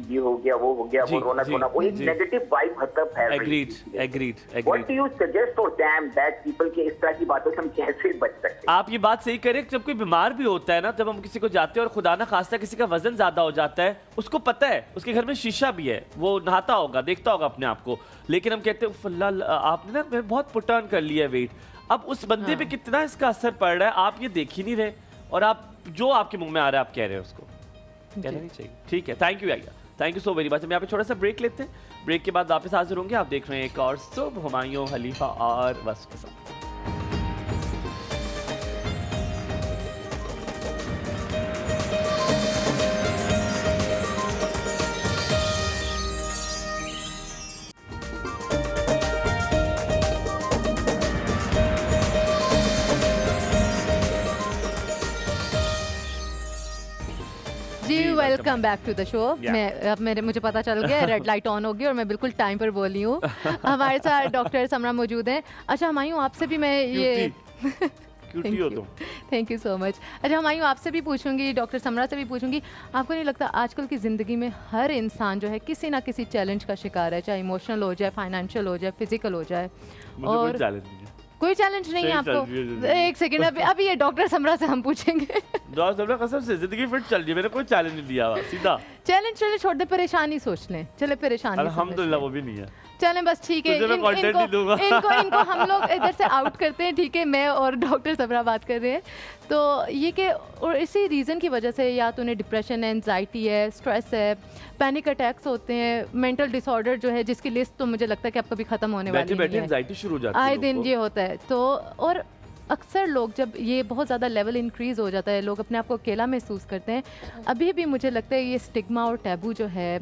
ये हो गया वो हो गया, वो रोना धोना, वो एक नेगेटिव वाइब हद तक फैल रही है। What do you suggest for them that people के इस तरह की बातों से हम कैसे बच सकते हैं? आप ये बात सही करें, जब कोई बीमार भी होता है ना, जब हम किसी को जाते हैं और खुदा ना खास्ता किसी का वजन ज्यादा हो जाता है, उसको पता है उसके घर में शीशा भी है, वो नहाता होगा, देखता होगा अपने आप को, लेकिन हम कहते हैं अल्लाह आपने ना बहुत पुट ऑन कर लिया वेट। अब उस बंदे पे कितना इसका असर पड़ रहा है आप ये देख ही नहीं रहे, और आप जो आपके मुंह में आ रहा है आप कह रहे हैं उसको। कहना नहीं चाहिए। ठीक है, थैंक यू याया, thank you so very much. हम यहाँ पे छोटा सा ब्रेक लेते हैं, ब्रेक के बाद वापस हाजिर होंगे। आप देख रहे हैं एक और सुबह हुमायूं, खलीफा और वस के साथ। जी welcome back to the show. Yeah. मैं अब मुझे पता चल गया रेड लाइट ऑन होगी और मैं बिल्कुल टाइम पर बोली हूँ। हमारे साथ डॉक्टर समरा मौजूद हैं। अच्छा हुमायूं आपसे भी मैं ये क्यूटी हो तुम। Thank you so much. अच्छा हुमायूं आपसे भी पूछूंगी, डॉक्टर समरा से भी पूछूंगी, आपको नहीं लगता आजकल की ज़िंदगी में हर इंसान जो है किसी ना किसी चैलेंज का शिकार है, चाहे इमोशनल हो जाए, फाइनेंशियल हो जाए, फिजिकल हो जाए? मुझे कोई चैलेंज नहीं है। कोई चैलेंज नहीं है सही आपको? चल रही है एक सेकंड, अभी ये डॉक्टर समरा से हम पूछेंगे। डॉक्टर समरा कसम से जिंदगी फिट चल रही है, मैंने कोई चैलेंज नहीं लिया हुआ, सीधा। चैलेंज चले छोड़ दे, परेशानी सोच लें। चले परेशानी अल्हम्दुलिल्लाह वो भी नहीं है। चलें बस ठीक है। तुझे मैं content नहीं दूंगा। इनको हम लोग इधर से आउट करते हैं, ठीक है? मैं और डॉक्टर सबरा बात कर रहे हैं। तो ये कि और इसी रीज़न की वजह से या तो उन्हें डिप्रेशन है, एंजाइटी है, स्ट्रेस है, पैनिक अटैक्स होते हैं, मेंटल डिसऑर्डर जो है जिसकी लिस्ट तो मुझे लगता है कि अब कभी ख़त्म होने वाली बैठे नहीं है। एंजाइटी शुरू हो जाती है आए लोगों दिन को। ये होता है। तो और अक्सर लोग जब ये बहुत ज़्यादा लेवल इंक्रीज हो जाता है, लोग अपने आप को अकेला महसूस करते हैं। अभी भी मुझे लगता है ये स्टिग्मा और टैबू जो है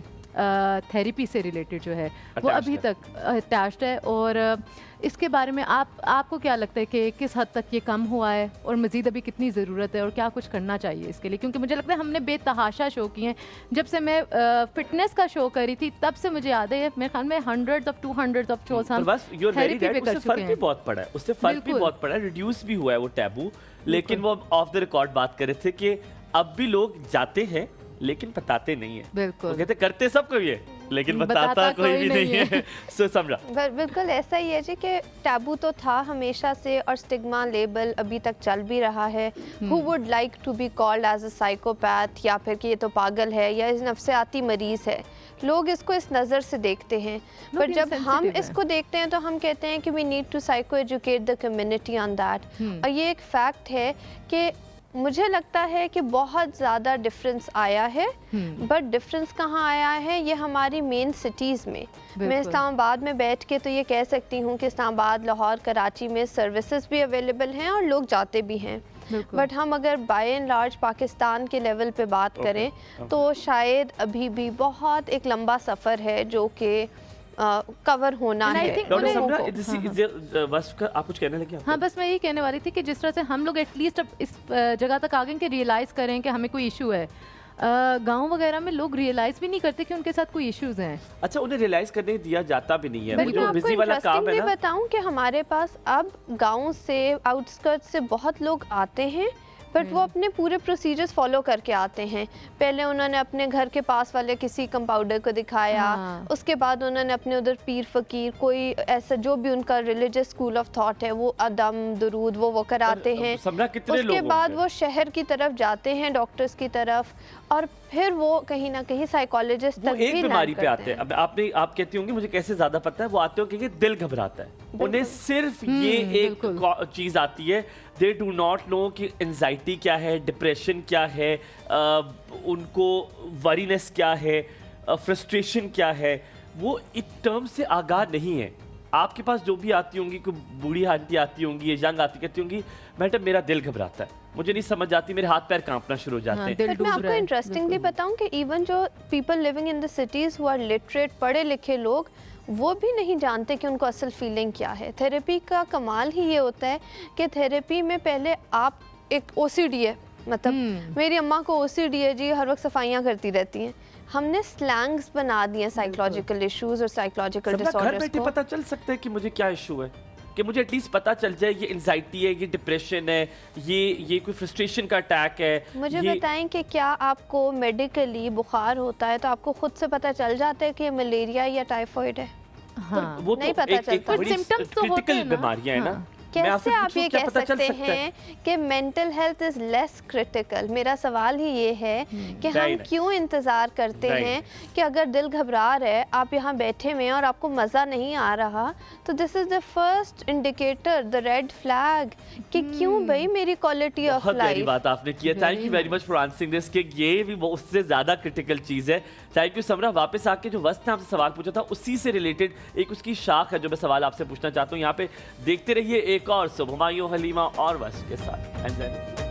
थेरेपी से रिलेटेड जो है वो Attached अभी है। तक अटैच्ड है। और इसके बारे में आपको क्या लगता है कि किस हद तक ये कम हुआ है और मज़ीद अभी कितनी ज़रूरत है और क्या कुछ करना चाहिए इसके लिए? क्योंकि मुझे लगता है हमने बेतहाशा शो किए हैं। जब से मैं फिटनेस का शो करी थी तब से मुझे याद है मेरे ख्याल में 100 ऑफ शोज हम बस यू आर वेरी therapy पे राइट, कर उससे चुके फर्क भी हैं। बहुत पड़ा है, उससे फर्क भी बिल्कुल। बहुत पड़ा है, रिड्यूस भी हुआ है वो टैबू। लेकिन वो ऑफ द रिकॉर्ड बात कर रहे थे कि अब भी लोग जाते हैं लेकिन बताते नहीं है। बिल्कुल। वो कहते करते सब कोई है लेकिन बताता कोई भी नहीं है। सो समरा बिल्कुल ऐसा ही है जी कि टैबू तो था हमेशा से और स्टिग्मा लेबल अभी तक चल भी रहा है। Who would like to be called as a psychopath या फिर कि ये तो पागल है या इस नफ्सियाती मरीज़ है, लोग इसको इस नज़र से देखते हैं। लोग पर जब हम insensitive हैं। इसको देखते हैं तो हम कहते हैं कि we need to psycho educate the community on that. और ये एक फैक्ट है कि मुझे लगता है कि बहुत ज़्यादा डिफरेंस आया है, बट डिफरेंस कहाँ आया है, ये हमारी मेन सिटीज़ में। मैं बिल्कुल। इस्लामाबाद में बैठ के तो ये कह सकती हूँ कि इस्लामाबाद, लाहौर, कराची में सर्विसेज भी अवेलेबल हैं और लोग जाते भी हैं। बिल्कुल। बट हम अगर बाय एंड लार्ज पाकिस्तान के लेवल पे बात करें तो शायद अभी भी बहुत एक लंबा सफ़र है जो कि कवर होना And I है। think डॉक्टर उन्हें- समरा हाँ, बस आप कुछ कहने लगे? हाँ, बस मैं यही कहने वाली थी कि जिस तरह से हम लोग एटलीस्ट अब इस जगह तक आ गए कि रियलाइज़ करें कि हमें कोई इशू है। गांव वगैरह में लोग रियलाइज़ भी नहीं करते कि उनके साथ कोई इश्यूज हैं। अच्छा, उन्हें रियलाइज करने दिया जाता भी नहीं है। बट वो मैं जो आपको बिजी वाला काम है इंटरेस्टिंगली ना, बताऊं कि हमारे पास अब गांव से, आउटस्कर्ट से बहुत लोग आते हैं, बट वो अपने पूरे प्रोसीजर्स फॉलो करके आते हैं। पहले उन्होंने अपने घर के पास वाले किसी कंपाउंडर को दिखाया, हाँ। उसके बाद उन्होंने अपने उधर पीर फकीर, कोई ऐसा जो भी उनका रिलीजियस स्कूल ऑफ थॉट है, वो अदम दरूद वो कराते हैं। समरा कितने लोग उसके बाद होंगे? वो शहर की तरफ जाते हैं, डॉक्टर्स की तरफ, और फिर वो कहीं ना कहीं साइकोलॉजिस्ट वो तक भी एक land बीमारी पे करते आते हैं। अब आप कहती होंगी मुझे कैसे ज्यादा पता है, वो आते हो क्योंकि दिल घबराता है। उन्हें सिर्फ ये एक बिल्कुल। चीज आती है, दे डू नॉट नो कि एंजाइटी क्या है, डिप्रेशन क्या है, उनको वरीनेस क्या है, फ्रस्ट्रेशन क्या है, वो इन टर्म से आगाह नहीं है। आपके पास जो भी आती होंगी, कोई बूढ़ी आंटी आती होंगी, यंग आती कहती होंगी मैडम मेरा दिल घबराता है, मुझे नहीं समझ आती, मेरे हाथ पैर कांपना शुरू हो जाते हाँ, हैं। दिल बट मैं डूब आपको रहा है। इंटरेस्टिंगली बिल्कुल। बताऊं कि इवन जो people living in the cities who are literate, पढ़े लिखे लोग, वो भी नहीं जानते कि उनको असल फीलिंग क्या है। थेरेपी का कमाल ही ये होता है कि थेरेपी में पहले आप एक ओसीडी है, मतलब मेरी अम्मा को ओसीडी है जी, हर वक्त सफाइयाँ करती रहती हैं। हमने स्लैंग्स बना दिए साइकोलॉजिकल इश्यूज और साइकोलॉजिकल सबका घर डिसऑर्डर्स बैठे को। पता चल सकता है कि मुझे क्या इशू है, कि मुझे एटलीस्ट पता चल जाए ये एंजाइटी है, ये डिप्रेशन है, ये कोई फ्रस्ट्रेशन का अटैक है। मुझे ये बताएं कि क्या आपको मेडिकली बुखार होता है तो आपको खुद से पता चल जाता है कि ये मलेरिया या टाइफॉइड है? हाँ, वो नहीं तो पता एक चलता। बड़ी कुछ symptoms तो होते क्रिटिकल हैं ना। बीमारियां है ना। हाँ। मैं आपसे कैसे आप पूछूं, ये क्या कह पता चल सकते सकता है? हैं कि mental health is less critical? मेरा सवाल ही ये है कि हम Right. क्यों इंतज़ार करते Right. हैं कि अगर दिल घबरा रहा है, आप यहाँ बैठे हुए हैं और आपको मज़ा नहीं आ रहा, तो this is the first indicator, the red flag कि क्यों भाई मेरी क्वालिटी ऑफ बहुत प्यारी लाइफ। बात आपने किया। Thank you very much for answering this, कि ये भी उससे ज्यादा क्रिटिकल चीज है। Thank you Samra. वापस आके जो वस्त ने आपसे सवाल पूछा था उसी से रिलेटेड एक उसकी शाख है जो मैं सवाल आपसे पूछना चाहता हूँ। यहाँ पे देखते रहिए एक और सुबह हुमायूं, हलीमा और वस्त के साथ। Enjoy.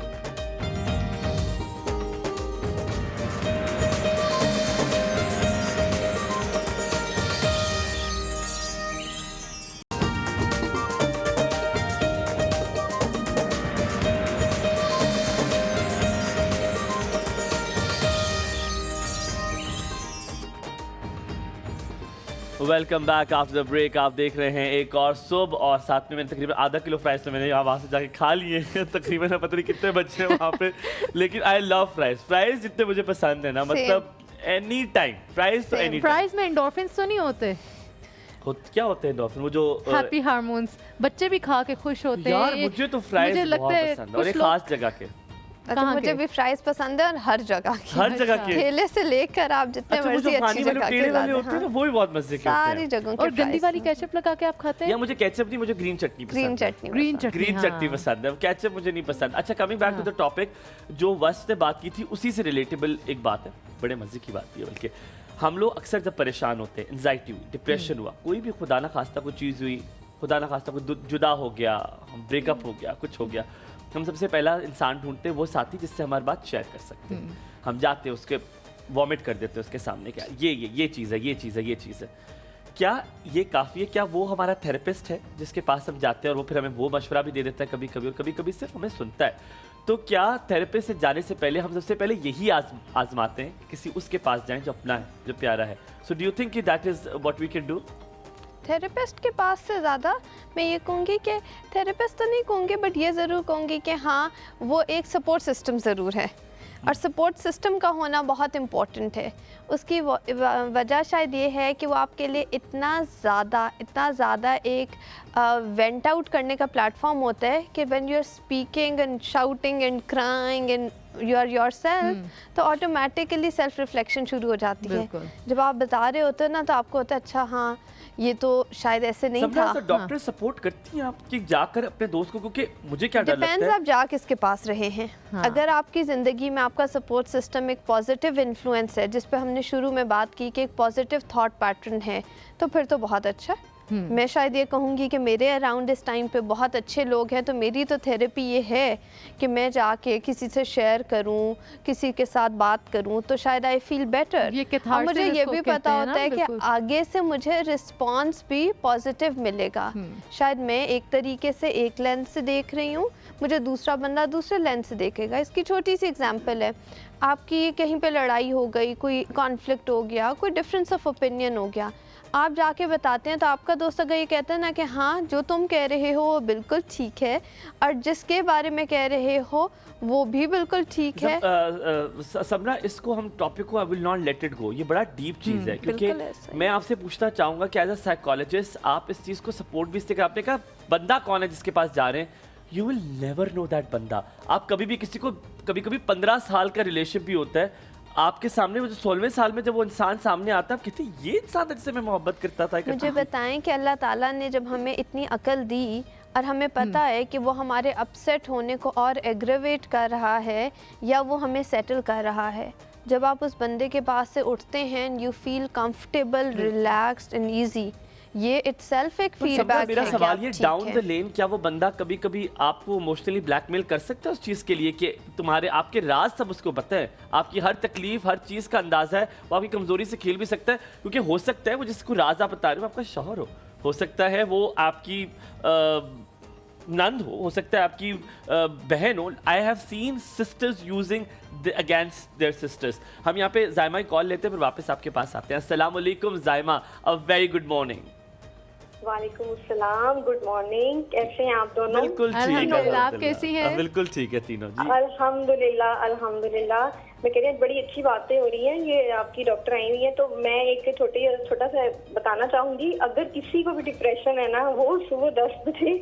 Welcome back after the break. आप देख रहे हैं एक और सुबह, और साथ में मैंने तकरीबन आधा किलो फ्राइज तो मैंने वहाँ से जाके खा लिए हैं। तकरीबन पता नहीं कितने बच्चे हैं वहाँ पे, लेकिन आई लव फ्राइज। फ्राइज जितने मुझे पसंद है ना, मतलब एनी टाइम फ्राइज तो Same. Any time. फ्राइज में एंडोर्फिन्स तो नहीं होते? क्या होते हैं डॉल्फिन? वो जो हैप्पी हार्मोन्स, बच्चे भी खा के खुश होते हैं। यार मुझे तो फ्राइज मुझे बहुत लगता है पसंद है, और कुछ एक लोग- खास जगह के। अच्छा, कहाँ मुझे के? भी फ्राइज पसंद है और हर जगह की। हर जगह के। ठेले से लेकर आप जितने अच्छा, वो मर्जी जो अच्छी पानी वाले जगह टेढ़े के वाले ला होते हैं ना, दें, वो भी बहुत मजे के होते सारी हैं। जगहों के और गंदी fries वाली हैं। केचप लगा के आप खाते या हैं? मुझे केचप नहीं, मुझे ग्रीन चटनी पसंद ग्रीन है। चटनी ग्रीन पसंद। चटनी, ग्रीन हाँ। चटनी पसंद है, केचप मुझे नहीं पसंद। अच्छा, coming back to the topic, जो वस्त ने बात की थी उसी से रिलेटेबल एक बात है, बड़े मजे की बात है। बल्कि हम लोग अक्सर जब परेशान होते हैं, एंजाइटी हुई, डिप्रेशन हुआ, कोई भी खुदा ना खास्ता कोई चीज़ हुई, खुदा ना खास्ता कोई जुदा हो गया, ब्रेकअप हो गया, कुछ हो गया, हम सबसे पहला इंसान ढूंढते हैं वो साथी जिससे हमारी बात शेयर कर सकते हैं। हम जाते हैं उसके वॉमिट कर देते हैं उसके सामने, क्या ये चीज़ है, ये चीज़ है, ये चीज़ है, क्या ये काफ़ी है? क्या वो हमारा थेरेपिस्ट है जिसके पास हम जाते हैं और वो फिर हमें वो मशवरा भी दे देता है कभी कभी, और कभी कभी सिर्फ हमें सुनता है? तो क्या थेरेपिस्ट से जाने से पहले हम सबसे पहले यही आजमाते हैं कि किसी उसके पास जाएं जो अपना है, जो प्यारा है? सो डू यू थिंक कि that is what we can do? Therapist के पास से ज़्यादा मैं ये कहूँगी कि थेरेपिस्ट तो नहीं कहूँगी, बट ये ज़रूर कहूँगी कि हाँ, वो एक सपोर्ट सिस्टम ज़रूर है, और सपोर्ट सिस्टम का होना बहुत इम्पोर्टेंट है। उसकी वजह शायद ये है कि वो आपके लिए इतना ज़्यादा एक वेंट आउट करने का प्लेटफॉर्म होता है कि when you are speaking and shouting and crying and you are yourself, तो ऑटोमेटिकली सेल्फ रिफ्लेक्शन शुरू हो जाती है। बिल्कुल। जब आप बता रहे होते हो ना, तो आपको होता है अच्छा हाँ, ये तो शायद ऐसे नहीं था। डॉक्टर सपोर्ट करती हैं आपकी जाकर अपने दोस्त को? क्योंकि मुझे क्या डर लगता डिपेंड्स है, आप जा किसके पास रहे हैं। हाँ। अगर आपकी ज़िंदगी में आपका सपोर्ट सिस्टम एक पॉजिटिव इन्फ्लुएंस है, जिस पे हमने शुरू में बात की कि एक पॉजिटिव थॉट पैटर्न है, तो फिर तो बहुत अच्छा। मैं शायद ये कहूँगी कि मेरे अराउंड इस टाइम पे बहुत अच्छे लोग हैं, तो मेरी तो थेरेपी ये है कि मैं जाके किसी से शेयर करूँ, किसी के साथ बात करूँ, तो शायद आई फील बेटर। ये और catharsis मुझे ये जिसको भी कहते पता हैं ना, होता है कि बिल्कुल। आगे से मुझे रिस्पॉन्स भी पॉजिटिव मिलेगा। शायद मैं एक तरीके से एक लेंस से देख रही हूँ, मुझे दूसरा बंदा दूसरे लेंस से देखेगा। इसकी छोटी सी एग्जांपल है, आपकी कहीं पे लड़ाई हो गई, कोई कॉन्फ्लिक्ट हो गया, कोई डिफरेंस ऑफ ओपिनियन हो गया, आप जाके बताते हैं, तो आपका दोस्त अगर ये कहता है ना कि हाँ जो तुम कह रहे हो वो बिल्कुल ठीक है, और जिसके बारे में कह रहे हो वो भी बिल्कुल ठीक है। सबना, इसको हम टॉपिक को I will not let it go, ये बड़ा डीप चीज़ है, क्योंकि बिल्कुल ऐसा ही। मैं आपसे पूछना चाहूँगा कि एज अ साइकोलॉजिस्ट आप इस चीज़ को सपोर्ट भी इससे कर, आपने कहा बंदा कौन है जिसके पास जा रहे हैं, you will never know that बंदा। आप कभी भी किसी को, कभी कभी 15 साल का रिलेशनशिप भी होता है, आपके सामने वो जो 16वें साल में जब वो इंसान सामने आता है, आप कहते हैं ये इंसान जिससे मैं मोहब्बत करता था। मुझे बताएं कि अल्लाह ताला ने जब हमें इतनी अकल दी और हमें पता है कि वो हमारे अपसेट होने को और एग्रेवेट कर रहा है या वो हमें सेटल कर रहा है, जब आप उस बंदे के पास से उठते हैं, you feel comfortable, relaxed and easy, ये इटसेल्फ एक फीडबैक मेरा है। सवाल ये, डाउन द लेन क्या वो बंदा कभी कभी आपको इमोशनली ब्लैकमेल कर सकता है उस चीज़ के लिए कि तुम्हारे आपके राज सब उसको पता है, आपकी हर तकलीफ, हर चीज़ का अंदाजा है, वो आपकी कमजोरी से खेल भी सकता है? क्योंकि हो सकता है वो जिसको राज आप बता रहे हो आपका शौहर हो सकता है वो आपकी नंद हो सकता है आपकी बहन हो। I have seen sisters using against their sisters. हम यहाँ पे जायमा की कॉल लेते हैं, फिर वापस आपके पास आते हैं। अस्सलाम वालेकुम जायमा, अ वेरी गुड मॉर्निंग। वालेकुम अस्सलाम, गुड मॉर्निंग, कैसे हैं आप दोनों? बिल्कुल ठीक है, अल्हम्दुलिल्लाह। आप कैसी हैं? बिल्कुल ठीक है तीनों जी। अल्हम्दुलिल्लाह अल्हम्दुलिल्लाह। मैं कह रही हूँ बड़ी अच्छी बातें हो रही हैं, ये आपकी डॉक्टर आई हुई है, तो मैं एक छोटा सा बताना चाहूंगी, अगर किसी को भी डिप्रेशन है ना, वो सुबह 10 बजे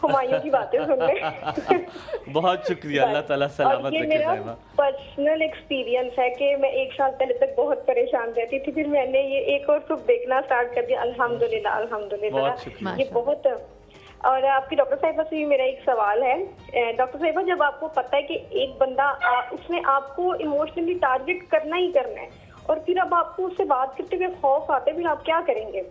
हुमायूं की बातें सुन ले। बहुत शुक्रिया, अल्लाह ताला सलामत और ये रखे मेरा जायमा। पर्सनल एक्सपीरियंस है कि मैं 1 साल पहले तक बहुत परेशान रहती थी, फिर मैंने ये एक और सुख देखना स्टार्ट कर दिया। अल्हम्दुलिल्लाह अल्हम्दुलिल्लाह। बहुत शुक्रिया। ये बहुत। और आपकी डॉक्टर साहिबा से भी मेरा एक सवाल है। डॉक्टर साहिबा, जब आपको पता है कि एक बंदा उसने आपको इमोशनली टारगेट करना ही करना है, और फिर अब आपको उससे बात करते हुए खौफ आते हैं, फिर आप क्या करेंगे?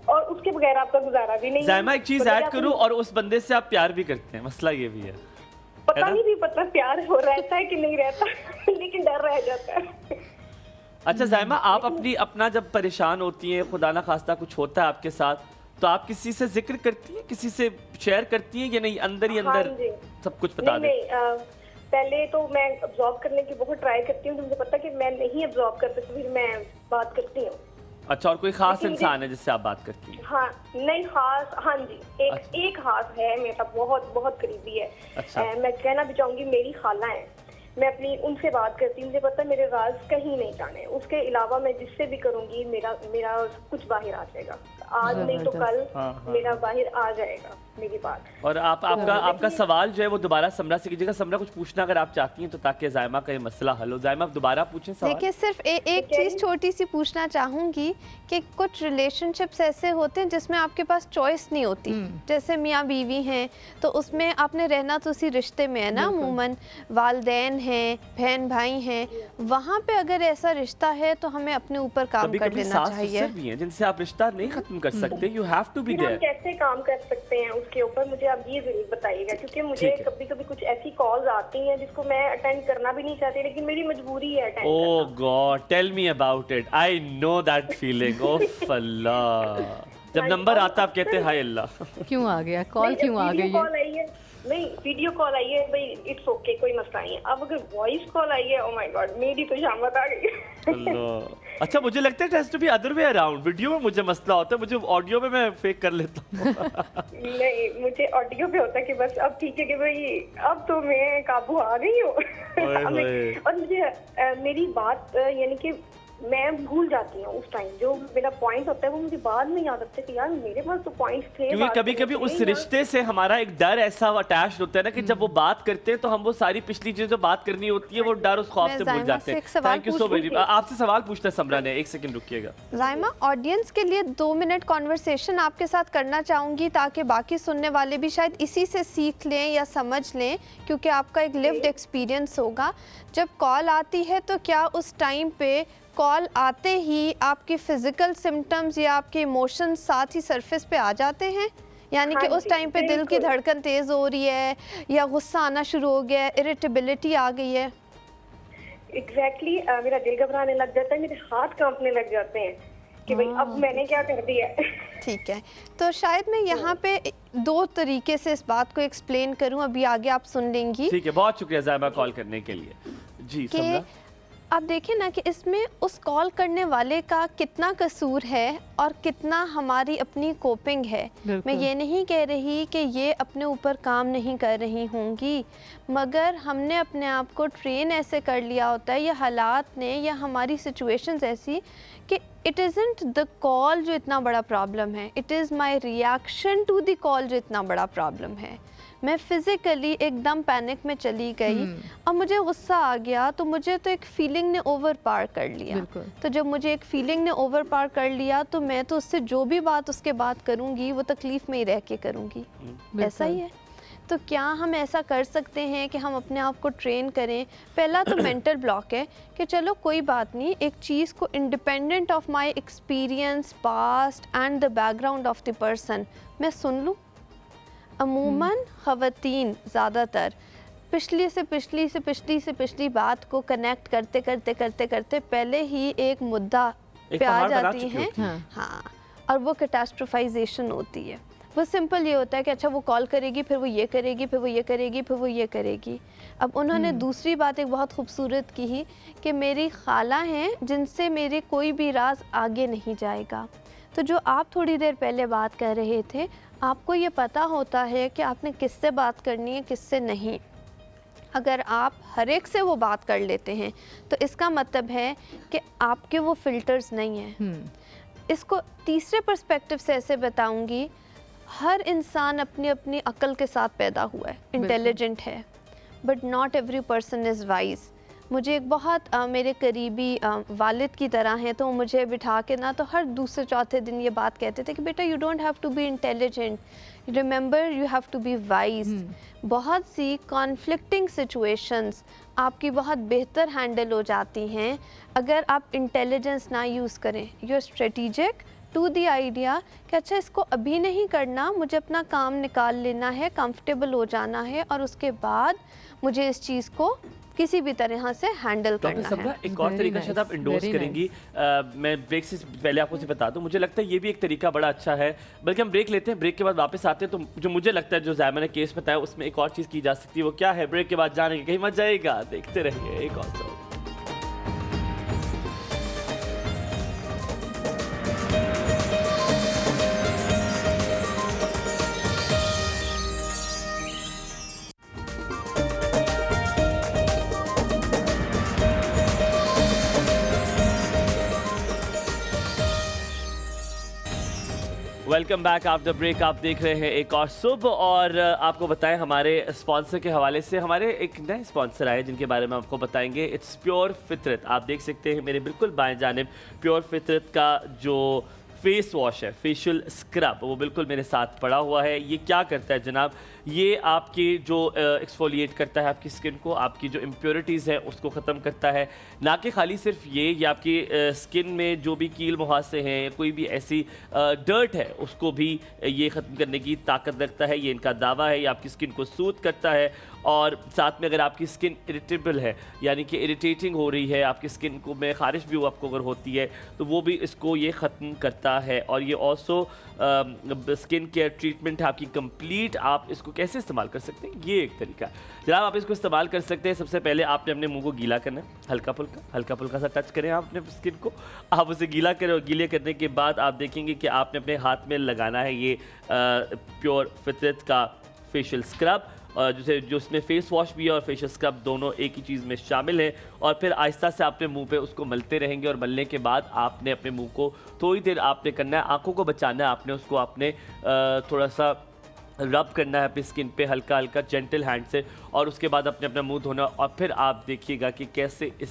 और उसके बगैर आपका गुजारा भी नहीं है। जायमा एक चीज ऐड करूं, और उस बंदे से आप प्यार भी करते हैं, मसला ये भी है। पता नहीं भी पता प्यार हो रहता है कि नहीं रहता, लेकिन डर रह जाता है। अच्छा जायमा, आप अपना जब परेशान होती हैं, खुदा ना खास्ता कुछ होता है आपके साथ, तो आप किसी से जिक्र करती हैं, किसी से शेयर करती हैं, या नहीं अंदर ही अंदर हाँ जी। सब कुछ बता दें? पहले तो मैं अब्जॉर्ब करने की बहुत ट्राई करती हूँ, तो मुझे पता है कि मैं नहीं अब्जॉर्ब करती, तो फिर मैं बात करती हूँ। अच्छा, और कोई खास लेकिन इंसान है जिससे आप बात करती हैं? हाँ नहीं, खास, हाँ जी, एक खास है मेरा, बहुत बहुत करीबी है। अच्छा। मैं कहना भी चाहूंगी, मेरी खाला है, मैं अपनी उनसे बात करती हूँ, मुझे पता है मेरे राज कहीं नहीं जाने, उसके अलावा मैं जिससे भी करूंगी मेरा कुछ बाहर आ जाएगा, आज नहीं तो कल मेरा बाहर आ जाएगा मेरी बात। और आपका सवाल जो है वो दोबारा समरा से कीजिएगा। समरा, कुछ पूछना अगर आप चाहती हैं तो, ताकि जायमा का ये मसला हल हो। जायमा, आप दोबारा पूछें सवाल। देखिए, सिर्फ एक चीज़ छोटी सी पूछना चाहूँगी कि कुछ रिलेशनशिप्स ऐसे होते हैं जिसमें आपके पास चॉइस नहीं होती, जैसे मियाँ बीवी हैं, तो उसमें आपने रहना तो उसी रिश्ते में है ना, अमूमन वालदैन हैं, बहन भाई हैं, वहाँ पे अगर ऐसा रिश्ता है तो हमें अपने ऊपर काम कर लेना चाहिए। भी हैं जिनसे आप रिश्ता नहीं खत्म तुम कर सकते, यू हैव टू बी फिर हम देयर। कैसे काम कर सकते हैं उसके ऊपर, मुझे आप ये जरूर बताइएगा, क्योंकि मुझे ठीक है। कभी कभी कुछ ऐसी कॉल्स आती हैं जिसको मैं अटेंड करना भी नहीं चाहती, लेकिन मेरी मजबूरी है अटेंड ओह करना। God, tell me about it, I know that feeling. ओह अल्लाह, जब नंबर आता आप कहते हाय अल्लाह। क्यों आ गया कॉल, क्यों आ गई कॉल है? आई है, नहीं वीडियो कॉल आई है भाई, इट्स ओके, कोई मसला नहीं है। अब अगर वॉइस कॉल आई है, ओ माय गॉड, मेरी तो शामत आ गई। अल्लाह, अच्छा मुझे लगता है test to be other way around, video में मुझे मसला होता है, मुझे ऑडियो में मैं फेक कर लेता हूँ। नहीं, मुझे ऑडियो पे होता है कि बस अब ठीक है कि भाई अब तो मैं काबू आ गई हूँ। ओए। और मुझे मेरी बात यानी कि मैं भूल जाती हूँ उस टाइम, जो मेरा पॉइंट होता है वो मुझे बाद में याद आता है कि यार मेरे पास तो पॉइंट्स थे। क्योंकि बात कभी करने कभी के उस लिए, रिश्ते से हमारा एक डर ऐसा अटैच होता है ना कि जब वो बात करते हैं तो हम वो सारी पिछली चीजें जो बात करनी होती है वो डर उस खौफ मैं से भूल ज़ायमा जाते से हैं। एक सवाल थैंक यू सो वेरी पूछूं? मच। आपसे सवाल पूछता है समरा ने, एक सेकंड रुकिएगा। ज़ायमा, ऑडियंस के लिए 2 मिनट कॉन्वर्सेशन आपके साथ करना चाहूँगी ताकि बाकी सुनने वाले भी शायद इसी से सीख लें या समझ लें, क्योंकि आपका एक लिव्ड एक्सपीरियंस होगा। जब कॉल आती है तो क्या उस टाइम पे कॉल आते ही आपकी फ़िज़िकल सिम्टम्स या आपके इमोशंस साथ ही सरफेस पे आ जाते हैं? यानी कि हाँ उस जी, टाइम पे दिल की बिल्कुल। धड़कन तेज़ हो रही है या गुस्सा आना शुरू हो गया है, इरिटेबिलिटी आ गई है? एग्जैक्टली मेरा दिल घबराने लग जाता है, मेरे हाथ कांपने लग जाते हैं कि भाई अब मैंने क्या कर दिया है। ठीक है, तो शायद मैं यहाँ पे 2 तरीके से इस बात को एक्सप्लेन करूँ, अभी आगे आप सुन लेंगी। ठीक है, बहुत शुक्रिया ज़ायमा कॉल करने के लिए। जी कि समरा, आप देखें ना कि इसमें उस कॉल करने वाले का कितना कसूर है और कितना हमारी अपनी कोपिंग है। मैं बिल्कुल। ये नहीं कह रही कि ये अपने ऊपर काम नहीं कर रही होंगी, मगर हमने अपने आप को ट्रेन ऐसे कर लिया होता है या हालात ने या हमारी सिचुएशंस ऐसी कि इट इज़ंट द कॉल जो इतना बड़ा प्रॉब्लम है, it is my reaction to the call जो इतना बड़ा प्रॉब्लम है। मैं फ़िज़िकली एकदम पैनिक में चली गई और मुझे गुस्सा आ गया, तो मुझे तो एक फ़ीलिंग ने ओवर पार कर लिया। बिल्कुल। तो जब मुझे एक फ़ीलिंग ने ओवर पार कर लिया तो मैं तो उससे जो भी बात उसके बाद करूँगी वो तकलीफ़ में ही रह के करूँगी। ऐसा ही है। तो क्या हम ऐसा कर सकते हैं कि हम अपने आप को ट्रेन करें? पहला तो मेंटल ब्लॉक है कि चलो कोई बात नहीं, एक चीज़ को independent of my experience, past and the background of the person मैं सुन लूँ। अमूमन ख़वातीन ज़्यादातर पिछली बात को कनेक्ट करते करते पहले ही एक मुद्दा एक पे आ पहाड़ बना जाती चुकी हैं। होती हैं। हाँ, और वो कैटास्ट्रोफाइजेशन होती है। वो सिंपल ये होता है कि अच्छा वो कॉल करेगी, फिर वो ये करेगी, फिर वो ये करेगी, फिर वो ये करेगी। अब उन्होंने दूसरी बात एक बहुत खूबसूरत की ही कि मेरी खाला हैं जिनसे मेरे कोई भी राज आगे नहीं जाएगा। तो जो आप थोड़ी देर पहले बात कर रहे थे, आपको ये पता होता है कि आपने किससे बात करनी है, किससे नहीं। अगर आप हर एक से वो बात कर लेते हैं तो इसका मतलब है कि आपके वो फ़िल्टर्स नहीं हैं। इसको तीसरे पर्सपेक्टिव से ऐसे बताऊंगी, हर इंसान अपनी अपनी अक्ल के साथ पैदा हुआ है, इंटेलिजेंट है, but not every person is wise. मुझे एक बहुत मेरे करीबी वालिद की तरह हैं, तो मुझे बिठा के ना तो हर दूसरे चौथे दिन ये बात कहते थे कि बेटा you don't have to be intelligent, remember you have to be wise. बहुत सी कॉन्फ्लिक्टिंग सिचुएशंस आपकी बहुत बेहतर हैंडल हो जाती हैं अगर आप इंटेलिजेंस ना यूज़ करें। You are strategic to the idea कि अच्छा इसको अभी नहीं करना, मुझे अपना काम निकाल लेना है, कंफर्टेबल हो जाना है और उसके बाद मुझे इस चीज़ को किसी भी तरह से हैंडल डॉक्टर करना समरा, है। एक और Very तरीका शायद आप nice, इंडोर्स very करेंगी। मैं ब्रेक से पहले आपको से बता दूं, मुझे लगता है ये भी एक तरीका बड़ा अच्छा है। बल्कि हम ब्रेक लेते हैं, ब्रेक के बाद वापस आते हैं तो जो मुझे लगता है जो ज़ायमा ने केस बताया उसमें एक और चीज़ की जा सकती है। वो क्या है, ब्रेक के बाद जानेंगे, कहीं मत जाएगा, देखते रहिए एक और सवाल। Welcome back after break. आप देख रहे हैं एक और सुबह, और आपको बताएं हमारे स्पॉन्सर के हवाले से हमारे एक नए स्पॉन्सर आए जिनके बारे में आपको बताएंगे। इट्स प्योर फितरत। आप देख सकते हैं मेरे बिल्कुल बाएं जानिब प्योर फितरत का जो फेस वॉश है, फेशियल स्क्रब, वो बिल्कुल मेरे साथ पड़ा हुआ है। ये क्या करता है जनाब, ये आपकी जो एक्सफोलिएट करता है आपकी स्किन को, आपकी जो इम्प्योरिटीज़ हैं उसको ख़त्म करता है। ना कि खाली सिर्फ ये आपकी स्किन में जो भी कील मुहासे हैं या कोई भी ऐसी डर्ट है उसको भी ये ख़त्म करने की ताकत रखता है। ये इनका दावा है। ये आपकी स्किन को सूद करता है और साथ में अगर आपकी स्किन इरिटेबल है यानी कि इरिटेटिंग हो रही है, आपकी स्किन को में ख़ारिश भी आपको अगर होती है तो वो भी इसको ये ख़त्म करता है। और ये ऑल्सो स्किन केयर ट्रीटमेंट है आपकी कंप्लीट। आप इसको कैसे इस्तेमाल कर सकते हैं, ये एक तरीका है जनाब। आप इसको इस्तेमाल कर सकते हैं। सबसे पहले आपने अपने मुंह को गीला करना है, हल्का फुल्का सा टच करें आप अपने स्किन को। आप उसे गीला करें और गीले करने के बाद आप देखेंगे कि आपने अपने हाथ में लगाना है ये प्योर फितरत का फेशियल स्क्रब, जो उसमें फेस वॉश भी है और फेशियल स्क्रब दोनों एक ही चीज़ में शामिल है। और फिर आहिस्ता से अपने मुंह पे उसको मलते रहेंगे और मलने के बाद आपने अपने मुंह को थोड़ी देर आपने करना है, आंखों को बचाना है आपने, उसको आपने थोड़ा सा रब करना है अपनी स्किन पे हल्का हल्का जेंटल हैंड से, और उसके बाद अपने अपना मुंह धोना। और फिर आप देखिएगा कि कैसे इस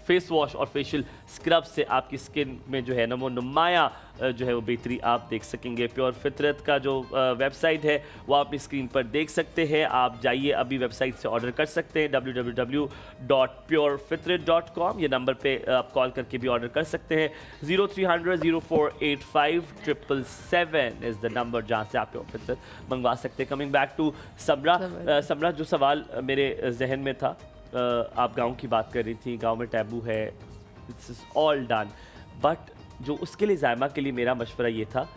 फेस वॉश और फेशियल स्क्रब से आपकी स्किन में जो है ना वो नुमाया जो है वो बेहतरी आप देख सकेंगे। प्योर फितरत का जो वेबसाइट है वो आप अपनी स्क्रीन पर देख सकते हैं। आप जाइए अभी वेबसाइट से ऑर्डर कर सकते हैं www.purefitrat.com। ये नंबर पे आप कॉल करके भी ऑर्डर कर सकते हैं। 0300-0485-777 इज़ द नंबर जहाँ से आप प्योर फितरत मंगवा सकते हैं। कमिंग बैक टू समरा, जो सवाल मेरे जहन में था, आप गांव की बात कर रही थी, गांव में टैबू है, it's is all done, but जो उसके लिए जायमा के लिए मेरा मशवरा ये था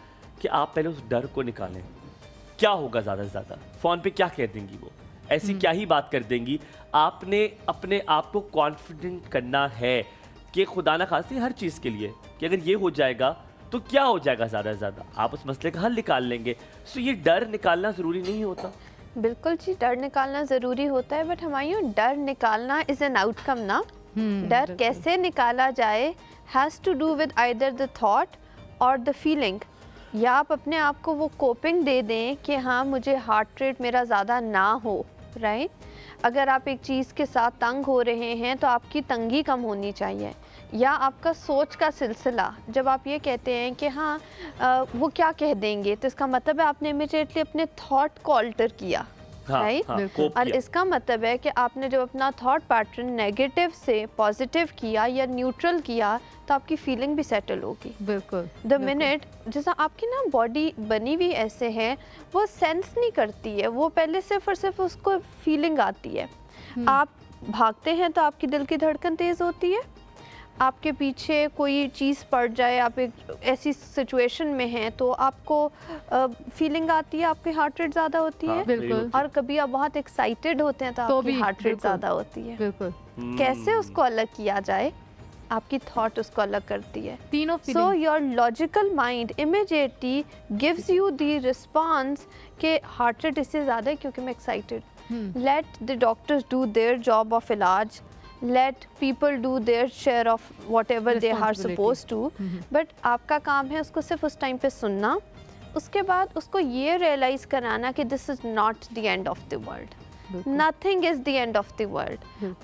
कि आप पहले उस डर को निकालें। क्या होगा ज़्यादा से ज़्यादा, फ़ोन पे क्या कह देंगी वो, ऐसी क्या ही बात कर देंगी। आपने अपने आप को कॉन्फिडेंट करना है कि खुदा ना खास्ती हर चीज़ के लिए कि अगर ये हो जाएगा तो क्या हो जाएगा, ज़्यादा से ज़्यादा आप उस मसले का हल निकाल लेंगे। सो ये डर निकालना ज़रूरी नहीं होता। बिल्कुल जी, डर निकालना ज़रूरी होता है, बट हमारे डर निकालना इज़ एन आउटकम ना। डर कैसे निकाला जाए has to do with either the thought और द फीलिंग। या आप अपने आप को वो कोपिंग दे दें कि हाँ मुझे हार्ट रेट मेरा ज़्यादा ना हो, राइट। अगर आप एक चीज़ के साथ तंग हो रहे हैं तो आपकी तंगी कम होनी चाहिए। या आपका सोच का सिलसिला, जब आप ये कहते हैं कि हाँ वो क्या कह देंगे, तो इसका मतलब है आपने इमीडिएटली अपने थॉट को अल्टर किया, राइट। और इसका मतलब है कि आपने जब अपना थॉट पैटर्न नेगेटिव से पॉजिटिव किया या न्यूट्रल किया तो आपकी फीलिंग भी सेटल होगी। बिल्कुल। द मिनट जैसा आपकी ना बॉडी बनी हुई ऐसे है, वो सेंस नहीं करती है, वो पहले सिर्फ और सिर्फ उसको फीलिंग आती है। आप भागते हैं तो आपकी दिल की धड़कन तेज़ होती है, आपके पीछे कोई चीज़ पड़ जाए, आप एक ऐसी सिचुएशन में हैं तो आपको फीलिंग आती है, आपकी हार्ट रेट ज़्यादा होती है। बिल्कुल। और कभी आप बहुत एक्साइटेड होते हैं तो आपकी हार्ट रेट ज़्यादा होती है। बिल्कुल। कैसे उसको अलग किया जाए, आपकी थॉट उसको अलग करती है। तीनों so your logical mind immediately gives you the response कि हार्ट रेट इससे ज़्यादा है क्योंकि मैं excited. Let the doctors do their job of इलाज, let people do their share of whatever they are supposed to, but आपका काम है उसको सिर्फ उस टाइम पे सुनना, उसके बाद उसको ये रियलाइज़ कराना कि this is not the end of the world, nothing is the end of the world।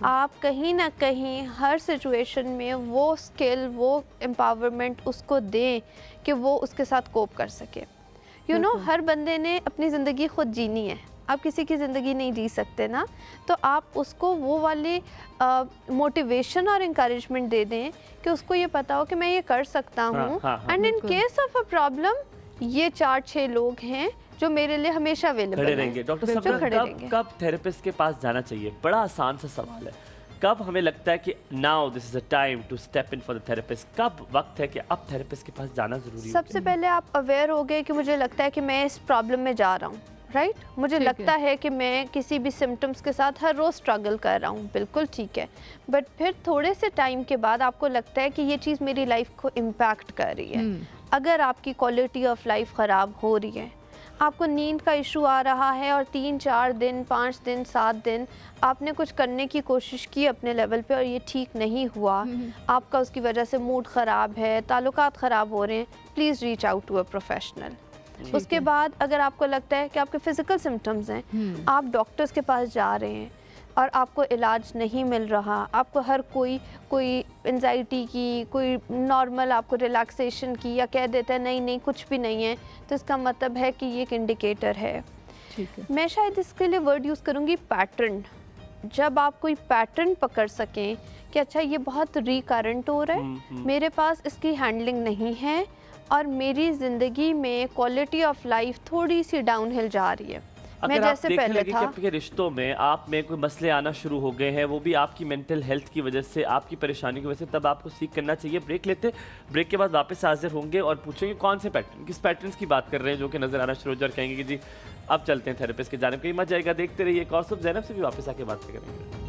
आप कहीं ना कहीं हर सिचुएशन में वो स्किल, वो एम्पावरमेंट उसको दें कि वो उसके साथ कोप कर सके। यू नो, हर बंदे ने अपनी ज़िंदगी खुद जीनी है, आप किसी की ज़िंदगी नहीं जी सकते ना, तो आप उसको वो वाले मोटिवेशन और इंकरेजमेंट दे दें कि उसको ये पता हो कि मैं ये कर सकता हूँ। And in case of a problem ये 4-6 लोग हैं जो मेरे लिए हमेशा अवेलेबल रहेंगे। डॉक्टर साहब, कब थेरेपिस्ट के पास जाना चाहिए? बड़ा आसान सा सवाल है। कब हमें लगता है कि now this is a time to step in for the therapist? कब वक्त है कि अब थेरेपिस्ट के पास जाना ज़रूरी है? सबसे पहले आप अवेयर हो गए कि मुझे लगता है कि मैं इस प्रॉब्लम में जा रहा हूँ, राइट। मुझे लगता है कि मैं किसी भी सिम्टम्स के साथ हर रोज़ स्ट्रगल कर रहा हूँ, बिल्कुल ठीक है। बट फिर थोड़े से टाइम के बाद आपको लगता है कि ये चीज़ मेरी लाइफ को इम्पैक्ट कर रही है। अगर आपकी क्वालिटी ऑफ लाइफ ख़राब हो रही है, आपको नींद का इशू आ रहा है और 3-4 दिन, 5 दिन, 7 दिन आपने कुछ करने की कोशिश की अपने लेवल पे और ये ठीक नहीं हुआ, आपका उसकी वजह से मूड ख़राब है, ताल्लुकात ख़राब हो रहे हैं, please reach out to a professional. उसके बाद अगर आपको लगता है कि आपके फिजिकल सिम्टम्स हैं, आप डॉक्टर्स के पास जा रहे हैं और आपको इलाज नहीं मिल रहा, आपको हर कोई एंजाइटी की, कोई नॉर्मल आपको रिलैक्सेशन की, या कह देता है नहीं नहीं कुछ भी नहीं है, तो इसका मतलब है कि ये एक इंडिकेटर है ठीक है। मैं शायद इसके लिए वर्ड यूज़ करूँगी पैटर्न। जब आप कोई पैटर्न पकड़ सकें कि अच्छा ये बहुत रिकरेंट हो रहा है, मेरे पास इसकी हैंडलिंग नहीं है और मेरी ज़िंदगी में क्वालिटी ऑफ लाइफ थोड़ी सी डाउनहिल जा रही है। मैं अगर आप जैसे देखने पहले लगे कि था, आपके रिश्तों में आप में कोई मसले आना शुरू हो गए हैं, वो भी आपकी मेंटल हेल्थ की वजह से, आपकी परेशानी की वजह से, तब आपको सीख करना चाहिए। ब्रेक लेते, ब्रेक के बाद वापस हाजिर होंगे और पूछेंगे कौन से पैटर्न, किस पैटर्न्स की बात कर रहे हैं जो कि नजर आना शुरू हो जाए, और कहेंगे कि जी अब चलते हैं थेरेपिस्ट की जानिब। कहीं मत जाएगा, देखते रहिए। कौसुफ, ज़ैनब से भी वापस आके बात करेंगे।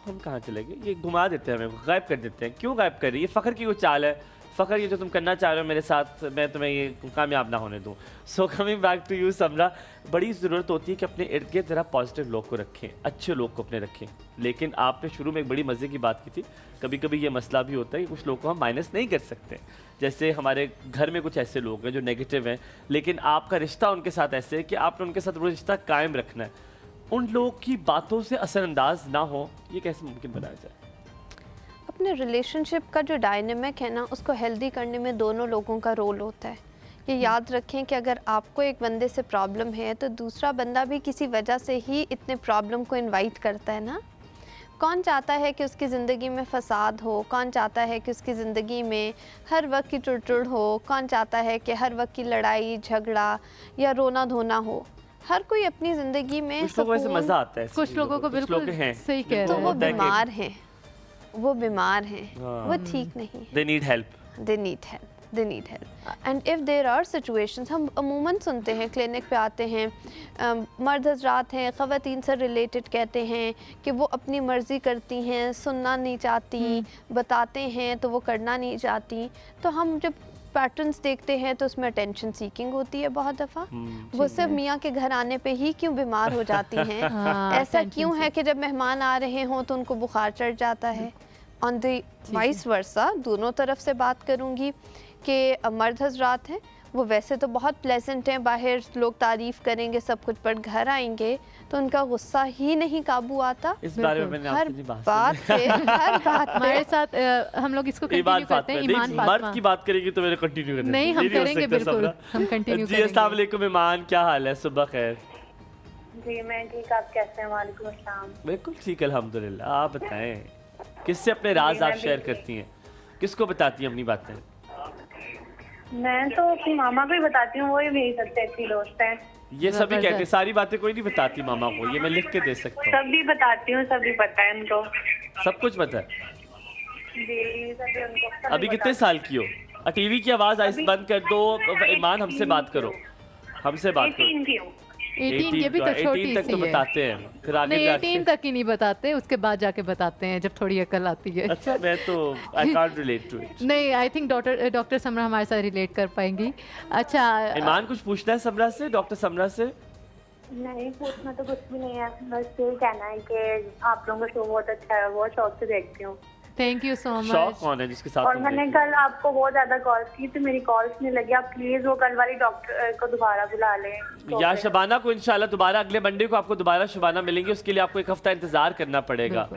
हम कहाँ चले गए? ये घुमा देते हैं, हमें गायब कर देते हैं। क्यों गायब कर रही है? फ़ख्र की कोई चाल है? फ़ख्र, ये जो तुम करना चाह रहे हो मेरे साथ, मैं तुम्हें ये कामयाब ना होने दूँ। So coming back to you Samra, बड़ी ज़रूरत होती है कि अपने इर्द गिर्द ज़रा पॉजिटिव लोग को रखें, अच्छे लोग को अपने रखें। लेकिन आपने शुरू में एक बड़ी मज़े की बात की थी, कभी कभी ये मसला भी होता है कि कुछ लोग को हम माइनस नहीं कर सकते। जैसे हमारे घर में कुछ ऐसे लोग हैं जो नेगेटिव हैं, लेकिन आपका रिश्ता उनके साथ ऐसे है कि आपने उनके साथ वो रिश्ता कायम रखना है। उन लोगों की बातों से असरअंदाज ना हो, ये कैसे मुमकिन बनाया जाए? अपने रिलेशनशिप का जो डायनेमिक है ना, उसको हेल्दी करने में दोनों लोगों का रोल होता है। ये याद रखें कि अगर आपको एक बंदे से प्रॉब्लम है तो दूसरा बंदा भी किसी वजह से ही इतने प्रॉब्लम को इनवाइट करता है ना। कौन चाहता है कि उसकी ज़िंदगी में फसाद हो? कौन चाहता है कि उसकी ज़िंदगी में हर वक्त की टुड़ हो? कौन चाहता है कि हर वक्त की लड़ाई झगड़ा या रोना धोना हो? हर कोई अपनी ज़िंदगी में कुछ लोगों से मज़ा आता है, कुछ लोगों को बिल्कुल सही कह तो रहे वो हैं। बीमार हैं, वो बीमार हैं, वो ठीक नहीं। They need help. They need help. They need help. And if there are situations, हम अमूमन सुनते हैं, क्लिनिक पे आते हैं, मर्द हजरात हैं, ख़वातीन से रिलेटेड कहते हैं कि वो अपनी मर्ज़ी करती हैं, सुनना नहीं चाहती, बताते हैं तो वो करना नहीं चाहती। तो हम जब पैटर्न्स देखते हैं तो उसमें अटेंशन सीकिंग होती है बहुत दफ़ा। वो सिर्फ मियाँ के घर आने पे ही क्यों बीमार हो जाती हैं? ऐसा क्यों है कि जब मेहमान आ रहे हों तो उनको बुखार चढ़ जाता है? ऑन द वाइस वर्सा, दोनों तरफ से बात करूँगी कि मर्द हजरात हैं, वो वैसे तो बहुत प्लेजेंट हैं, बाहर लोग तारीफ़ करेंगे सब कुछ, पर घर आएंगे तो उनका गुस्सा ही नहीं काबू आता। इस बारे में मैंने हर आपसे नहीं बात बात पे, हर बात पे हमारे साथ हम लोग इसको कंटिन्यू करते हैं। ईमान मर्द फातिमा, की बात करेगी तो मेरे कंटिन्यू करना नहीं हम करेंगे बिल्कुल, हम कंटिन्यू जी। अस्सलाम करेंगे। वालेकुम ईमान, क्या हाल है? सुबह खैर। जी मैं ठीक, आप कैसे हैं? वालेकुम अस्सलाम। बिल्कुल ठीक, अल्हम्दुलिल्लाह। आप बताएं, किससे अपने राज आप शेयर करती हैं? किसको बताती हैं अपनी बातें? मैं तो अपनी मामा को ही बताती हूँ, वही मेरी सबसे अच्छी दोस्त है। ये सभी कहते हैं, सारी बातें कोई नहीं बताती मामा को, ये मैं लिख के दे सकता हूँ। सभी बताती हूँ, सभी पता है उनको। सब कुछ पता है। जी सभी उनको, सभी अभी कितने बताती साल की हो? टीवी की आवाज़ आइस बंद कर दो। ईमान, हमसे बात करो, हमसे बात करो। 18 की हूँ। 18 ये भी तो 18 छोटी तक तो सी है। बताते हैं, फिर आगे नहीं जाके 18 तक ही नहीं बताते, उसके बाद जाके बताते हैं जब थोड़ी अकल आती है। अच्छा, मैं तो I can't relate to it. नहीं, आई थिंक डॉक्टर समरा हमारे साथ रिलेट कर पाएंगी। अच्छा, ईमान कुछ पूछना है समरा से, डॉक्टर समरा से? नहीं पूछना तो कुछ भी नहीं है, बस ये कहना है कि आप लोगों का शो बहुत अच्छा है, बहुत शौक से देखती हूँ। थैंक यू सो शौक मच। कौन है जिसके साथ और तुम मैंने देखती हो? कल आपको बहुत ज्यादा कॉल की तो मेरी कॉल्स नहीं लगी। आप प्लीज वो कल वाली डॉक्टर को दोबारा बुला लें। या शबाना को इंशाल्लाह दोबारा अगले मंडे को आपको दोबारा शबाना मिलेंगे, उसके लिए आपको एक हफ्ता इंतजार करना पड़ेगा।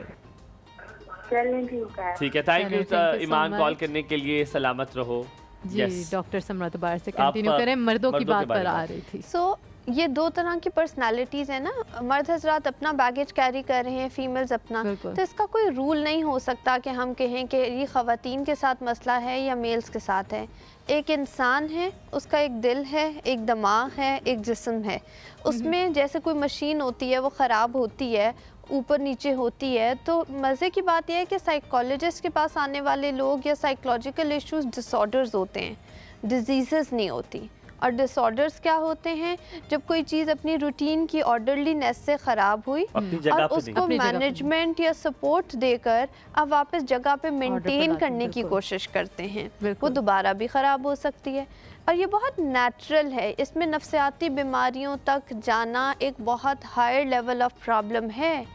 चलें ठीक है। ठीक है, थैंक चलें, you thank you so Iman, call much। करने के लिए। सलामत रहो। जी Yes. डॉक्टर समरा दोबारा से आप, कंटिन्यू करें। मर्दों की मर्दों के बात बारे पर में। आ रही थी। सो ये दो तरह की पर्सनालिटीज़ है ना, मर्द हजरात अपना बैगेज कैरी कर रहे हैं, फीमेल्स अपना। बिल्कुल। तो इसका कोई रूल नहीं हो सकता कि हम कहें कि ये ख़वातीन के साथ मसला है या मेल्स के साथ है। एक इंसान है, उसका एक दिल है, एक दिमाग है, एक जिस्म है। उसमें जैसे कोई मशीन होती है, वो ख़राब होती है, ऊपर नीचे होती है। तो मज़े की बात यह है कि साइकोलॉजिस्ट के पास आने वाले लोग या साइकोलॉजिकल इश्यूज डिसऑर्डर्स होते हैं, डिजीज़ नहीं होती। और डिसऑर्डर्स क्या होते हैं? जब कोई चीज़ अपनी रूटीन की ऑर्डरलीनेस से ख़राब हुई अपनी जगह और पे उसको अपनी जगह पे मैनेजमेंट या सपोर्ट देकर अब वापस जगह पे मेंटेन लाते हैं, करने की बिल्कुल। कोशिश करते हैं, वो बिल्कुल। दोबारा भी ख़राब हो सकती है। और ये बहुत नेचुरल है, इसमें नफ्सियाती बीमारियों तक जाना एक बहुत हायर लेवल ऑफ प्रॉब्लम है।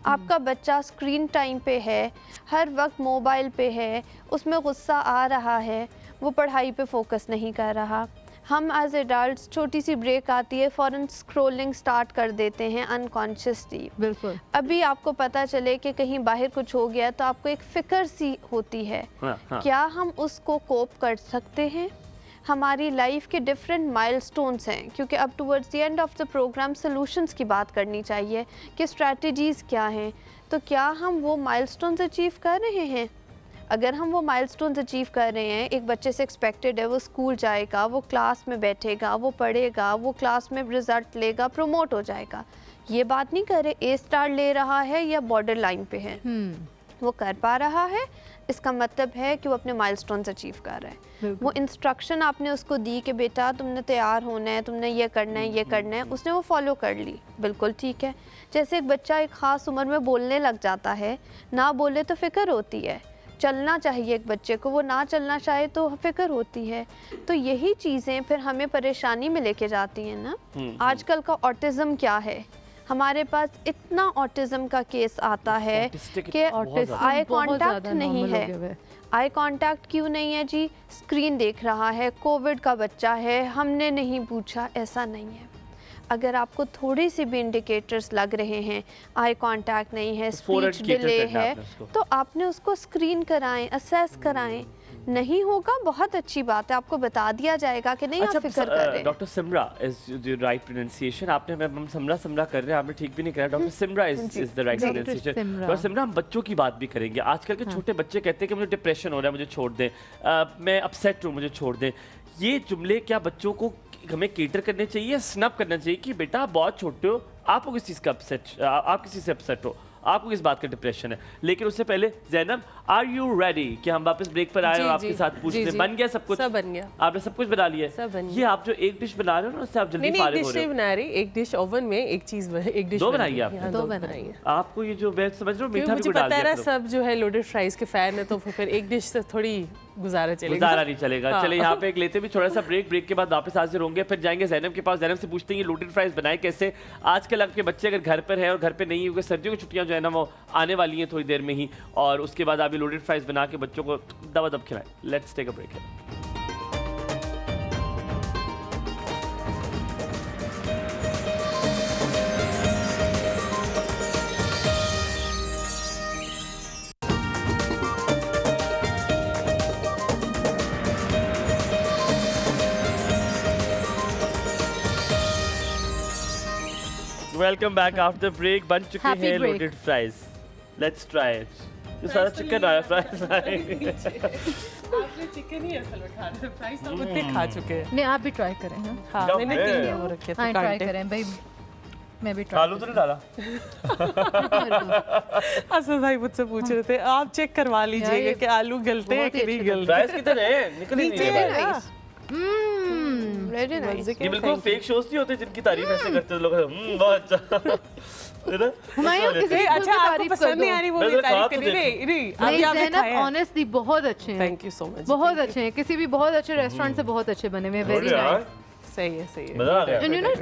आपका बच्चा स्क्रीन टाइम पे है, हर वक्त मोबाइल पे है, उसमें गुस्सा आ रहा है, वो पढ़ाई पे फोकस नहीं कर रहा। हम एज एडल्ट्स छोटी सी ब्रेक आती है फ़ौरन स्क्रॉलिंग स्टार्ट कर देते हैं अनकॉन्शियसली। बिल्कुल। अभी आपको पता चले कि कहीं बाहर कुछ हो गया तो आपको एक फ़िक्र सी होती है। क्या हम उसको कोप कर सकते हैं? हमारी लाइफ के डिफरेंट माइलस्टोन्स हैं, क्योंकि अब towards the end of the programme solutions की बात करनी चाहिए कि स्ट्रैटेजीज़ क्या हैं। तो क्या हम वो माइलस्टोन्स अचीव कर रहे हैं? अगर हम वो माइलस्टोन्स अचीव कर रहे हैं, एक बच्चे से एक्सपेक्टेड है वो स्कूल जाएगा, वो क्लास में बैठेगा, वो पढ़ेगा, वो क्लास में रिजल्ट लेगा, प्रमोट हो जाएगा। ये बात नहीं कर रहे ए स्टार ले रहा है या बॉर्डर लाइन पे है, वो कर पा रहा है, इसका मतलब है कि वो अपने माइलस्टोन्स अचीव कर रहा है। वो इंस्ट्रक्शन आपने उसको दी कि बेटा तुमने तैयार होना है, तुमने ये करना है, ये करना है, उसने वो फॉलो कर ली, बिल्कुल ठीक है। जैसे एक बच्चा एक ख़ास उम्र में बोलने लग जाता है, ना बोले तो फ़िक्र होती है, चलना चाहिए एक बच्चे को, वो ना चलना चाहे तो फिक्र होती है। तो यही चीज़ें फिर हमें परेशानी में लेके जाती हैं ना। आजकल का ऑटिज़म क्या है, हमारे पास इतना ऑटिज़म का केस आता है कि आई कांटेक्ट नहीं है। आई कांटेक्ट क्यों नहीं है जी? स्क्रीन देख रहा है, कोविड का बच्चा है, हमने नहीं पूछा, ऐसा नहीं है। अगर आपको थोड़ी सी भी इंडिकेटर्स लग रहे हैं, आई कांटेक्ट नहीं है, स्पीच डिले है, तो आपने उसको स्क्रीन कराएं, असेस कराएं। नहीं होगा बहुत अच्छी बात है, आपको बता दिया जाएगा कि नहीं आप फिक्र कर रहे हैं। Doctor Simra is right pronunciation. आपने हम समरा कर रहे हैं, आपने ठीक भी नहीं करा। Doctor Simra is the right pronunciation. Doctor Simra, हम बच्चों की बात भी करेंगे। आजकल के छोटे बच्चे कहते हैं कि मुझे डिप्रेशन हो रहा है, मुझे छोड़ दें, मैं अपसेट हूँ, मुझे छोड़ दें। ये जुमले क्या बच्चों को हमें केटर करने चाहिए, स्नप करना चाहिए कि बेटा आप बहुत छोटे हो, आपको किस चीज़ का अपसेट, आप किसी से अपसेट हो, आपको किस बात का डिप्रेशन है? लेकिन उससे पहले ज़ैनब, आर यू रेडी कि हम वापस ब्रेक पर आए और आपके साथ पूछते हैं? बन गया सब कुछ? सब बन गया। आपने सब कुछ बना लिया है? सब बन गया। ये आप जो एक डिश बना रहे हो ना, उससे आप जल्दी फारिग हो रहे हो। एक डिश बना रही, एक डिश ओवन में, एक चीज एक डिश दो बनाई आपने? दो बनाई है। आपको ये जो मैं समझ रहा हूँ मीठा भी मुझे डाल पता है दिया ना, सब जो है लोडेड फ्राइज के फैन है, तो फिर एक डिश से थोड़ी गुजारा चलेगा, गुजारा नहीं चलेगा। हाँ। चले यहाँ पे एक लेते भी छोटा सा ब्रेक के बाद वापस हाजिर होंगे, फिर जाएंगे ज़ैनब के पास। ज़ैनब से पूछते हैं ये लोडेड फ्राइज बनाए कैसे। आजकल आपके बच्चे अगर घर पर है और घर पे नहीं, क्योंकि सर्दियों की छुट्टियां जो है ना वो आने वाली हैं थोड़ी देर में ही, और उसके बाद आप ये लोडेड फ्राइज बना के बच्चों को दबा दब खिलाएं। Let's take a break. Welcome back after break. बन चुके Happy हैं break. Loaded fries. Let's try it. ये सारा चिकन आया फ्राइज। आपने चिकन ही असल में खाना है, फ्राइज तो कुत्ते खा चुके हैं। नहीं, आप भी ट्राई करें। हाँ, हाँ, मैंने तीन वो रखे थे हाँ ट्राई कांटे। करें भाई, मैं भी ट्राई आलू तो नहीं डाला? असद भाई मुझसे पूछ रहे थे, आप चेक करवा लीजिएगा कि आलू गलते हैं कि नहीं गलते। फ्राइज किधर है? निकल ही नहीं रहे भाई। Very nice. ये बिल्कुल फेक शोज नहीं होते जिनकी तारीफ ऐसे करते हैं लोग। बहुत अच्छा है ना? हुमायूं, किसी की अच्छा, आपको तारीफ कर पसंद नहीं दो। आ रही वो मैं भी जरा खा तारीफ तो करी। नहीं नहीं, अभी नहीं, आपने ज़ैनब खाया है। ऑनेस्टली बहुत अच्छे हैं। Thank you so much. बहुत अच्छे हैं, किसी भी बहुत अच्छे रेस्टोरेंट से बहुत अच्छे बने हुए हैं। वेरी नाइस सही है, सही है। मजा आ गया। And you know